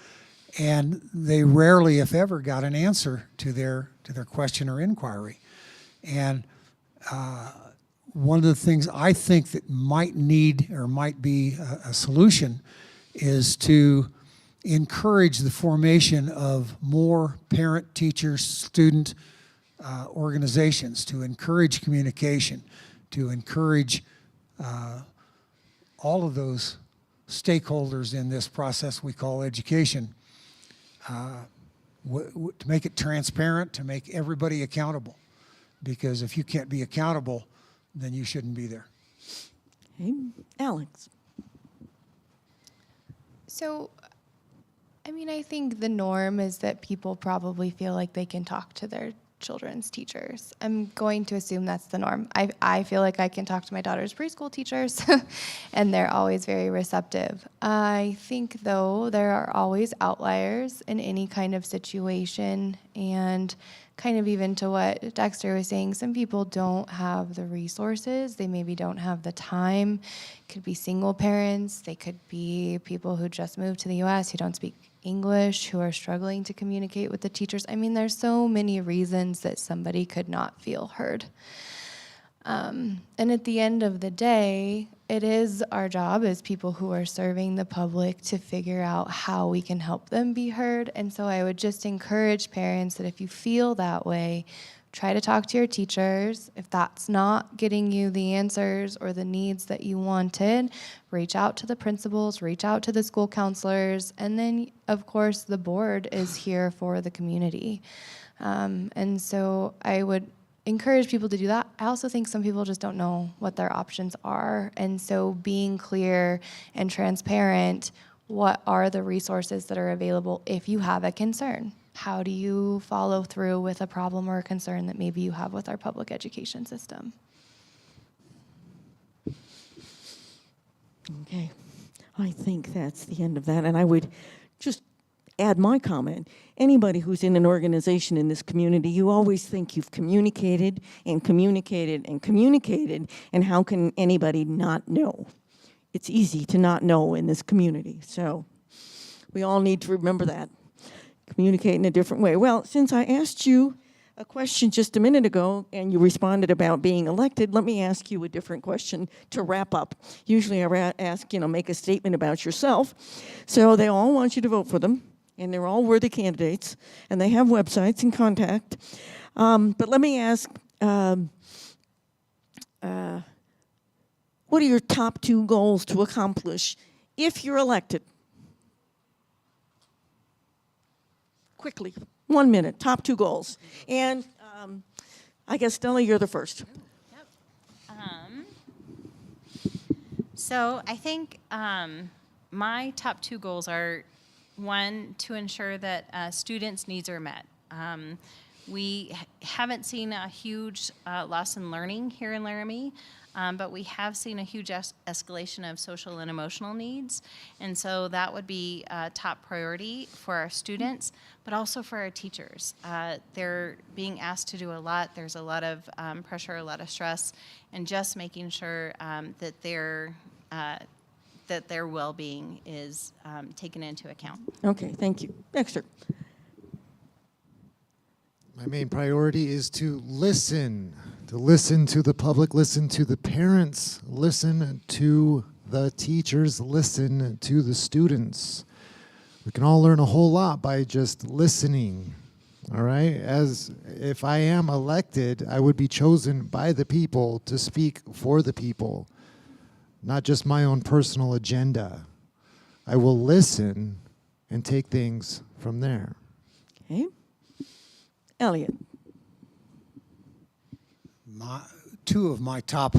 and they rarely, if ever, got an answer to their question or inquiry. And one of the things I think that might need or might be a solution is to encourage the formation of more parent, teacher, student organizations, to encourage communication, to encourage all of those stakeholders in this process we call education, to make it transparent, to make everybody accountable. Because if you can't be accountable, then you shouldn't be there. Okay. Alex. So, I mean, I think the norm is that people probably feel like they can talk to their children's teachers. I'm going to assume that's the norm. I feel like I can talk to my daughter's preschool teachers, and they're always very receptive. I think, though, there are always outliers in any kind of situation, and kind of even to what Dexter was saying, some people don't have the resources. They maybe don't have the time. Could be single parents. They could be people who just moved to the U.S. who don't speak English, who are struggling to communicate with the teachers. I mean, there's so many reasons that somebody could not feel heard. And at the end of the day, it is our job as people who are serving the public to figure out how we can help them be heard. And so I would just encourage parents that if you feel that way, try to talk to your teachers. If that's not getting you the answers or the needs that you wanted, reach out to the principals, reach out to the school counselors, and then, of course, the board is here for the community. And so I would encourage people to do that. I also think some people just don't know what their options are. And so being clear and transparent, what are the resources that are available if you have a concern? How do you follow through with a problem or a concern that maybe you have with our public education system? Okay, I think that's the end of that. And I would just add my comment. Anybody who's in an organization in this community, you always think you've communicated and communicated and communicated, and how can anybody not know? It's easy to not know in this community. So we all need to remember that. Communicate in a different way. Well, since I asked you a question just a minute ago and you responded about being elected, let me ask you a different question to wrap up. Usually I ask, make a statement about yourself. So they all want you to vote for them, and they're all worthy candidates, and they have websites and contact. But let me ask, what are your top 2 goals to accomplish if you're elected? Quickly, 1 minute, top 2 goals. And I guess, Stella, you're the first. Yep. So I think my top 2 goals are, 1, to ensure that students' needs are met. We haven't seen a huge loss in learning here in Laramie, but we have seen a huge escalation of social and emotional needs. And so that would be a top priority for our students, but also for our teachers. They're being asked to do a lot. There's a lot of pressure, a lot of stress, and just making sure that their well-being is taken into account. Okay, thank you. Dexter. My main priority is to listen to the public, listen to the parents, listen to the teachers, listen to the students. We can all learn a whole lot by just listening, all right? As if I am elected, I would be chosen by the people to speak for the people, not just my own personal agenda. I will listen and take things from there. Okay. Elliot. 2 of my top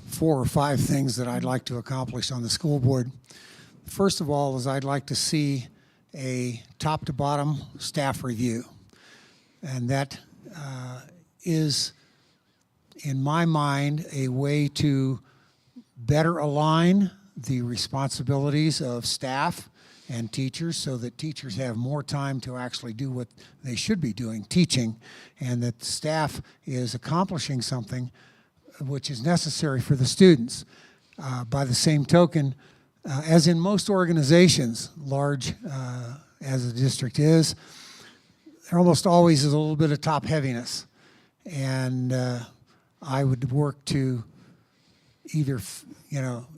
4 or 5 things that I'd like to accomplish on the school board. First of all is I'd like to see a top to bottom staff review. And that is, in my mind, a way to better align the responsibilities of staff and teachers so that teachers have more time to actually do what they should be doing, teaching, and that staff is accomplishing something which is necessary for the students. By the same token, as in most organizations, large as the district is, there almost always is a little bit of top heaviness. And I would work to either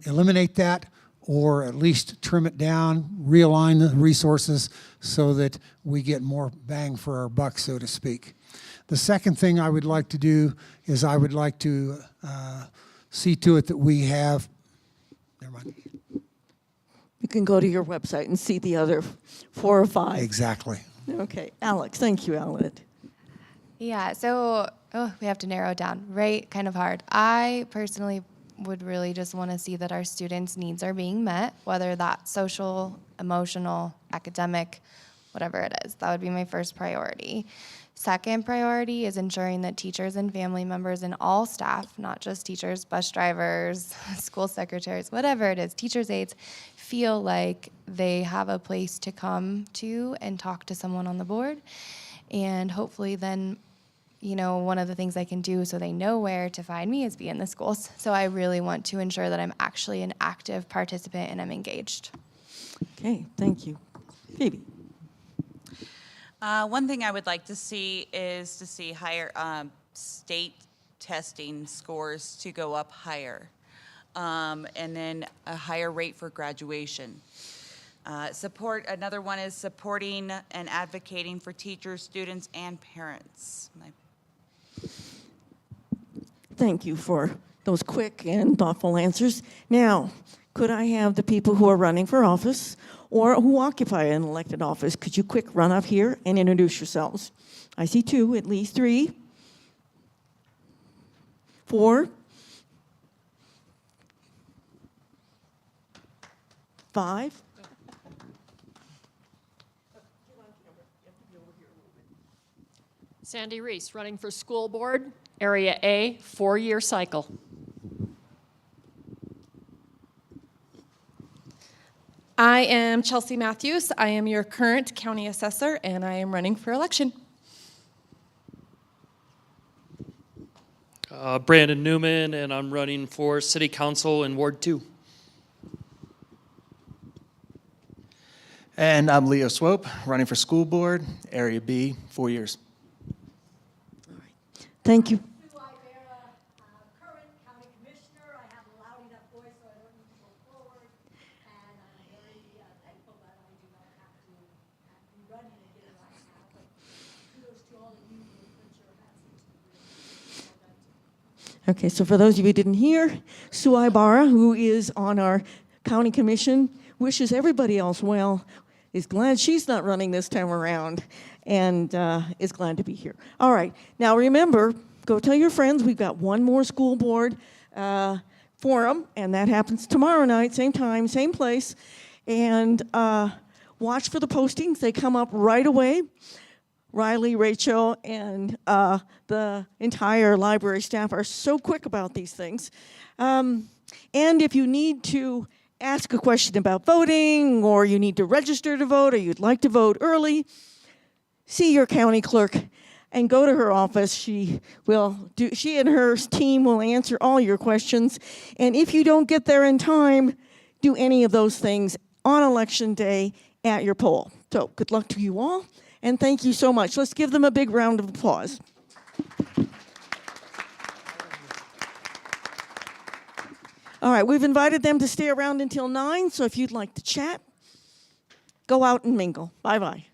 eliminate that or at least trim it down, realign the resources so that we get more bang for our buck, so to speak. The second thing I would like to do is I would like to see to it that we have, never mind. You can go to your website and see the other 4 or 5. Exactly. Okay, Alex. Thank you, Elliot. Yeah, so we have to narrow it down, right? Kind of hard. I personally would really just want to see that our students' needs are being met, whether that's social, emotional, academic, whatever it is. That would be my first priority. Second priority is ensuring that teachers and family members and all staff, not just teachers, bus drivers, school secretaries, whatever it is, teachers' aides, feel like they have a place to come to and talk to someone on the board. And hopefully then, you know, one of the things I can do so they know where to find me is be in the schools. So I really want to ensure that I'm actually an active participant and I'm engaged. Okay, thank you. Phoebe. One thing I would like to see is to see higher state testing scores to go up higher, and then a higher rate for graduation. Another one is supporting and advocating for teachers, students, and parents. Thank you for those quick and thoughtful answers. Now, could I have the people who are running for office or who occupy an elected office, could you quick run up here and introduce yourselves? I see 2, at least 3, 4, 5. Sandy Reese, running for school board, Area A, 4-year cycle. I am Chelsea Matthews. I am your current county assessor, and I am running for election. Brandon Newman, and I'm running for City Council in Ward 2. And I'm Leo Swope, running for school board, Area B, 4 years. Thank you. Current county commissioner. I have a loud enough voice so I don't need to go forward. And I'm very thankful that I do not have to be running again right now. But kudos to all of you who put your hats into the ring. Okay, so for those of you who didn't hear, Sue Ibarra, who is on our county commission, wishes everybody else well, is glad she's not running this time around, and is glad to be here. All right, now remember, go tell your friends, we've got one more school board forum, and that happens tomorrow night, same time, same place, and watch for the postings. They come up right away. Riley, Rachel, and the entire library staff are so quick about these things. And if you need to ask a question about voting, or you need to register to vote, or you'd like to vote early, see your county clerk and go to her office. She and her team will answer all your questions. And if you don't get there in time, do any of those things on election day at your poll. So good luck to you all, and thank you so much. Let's give them a big round of applause. All right, we've invited them to stay around until 9, so if you'd like to chat, go out and mingle. Bye-bye.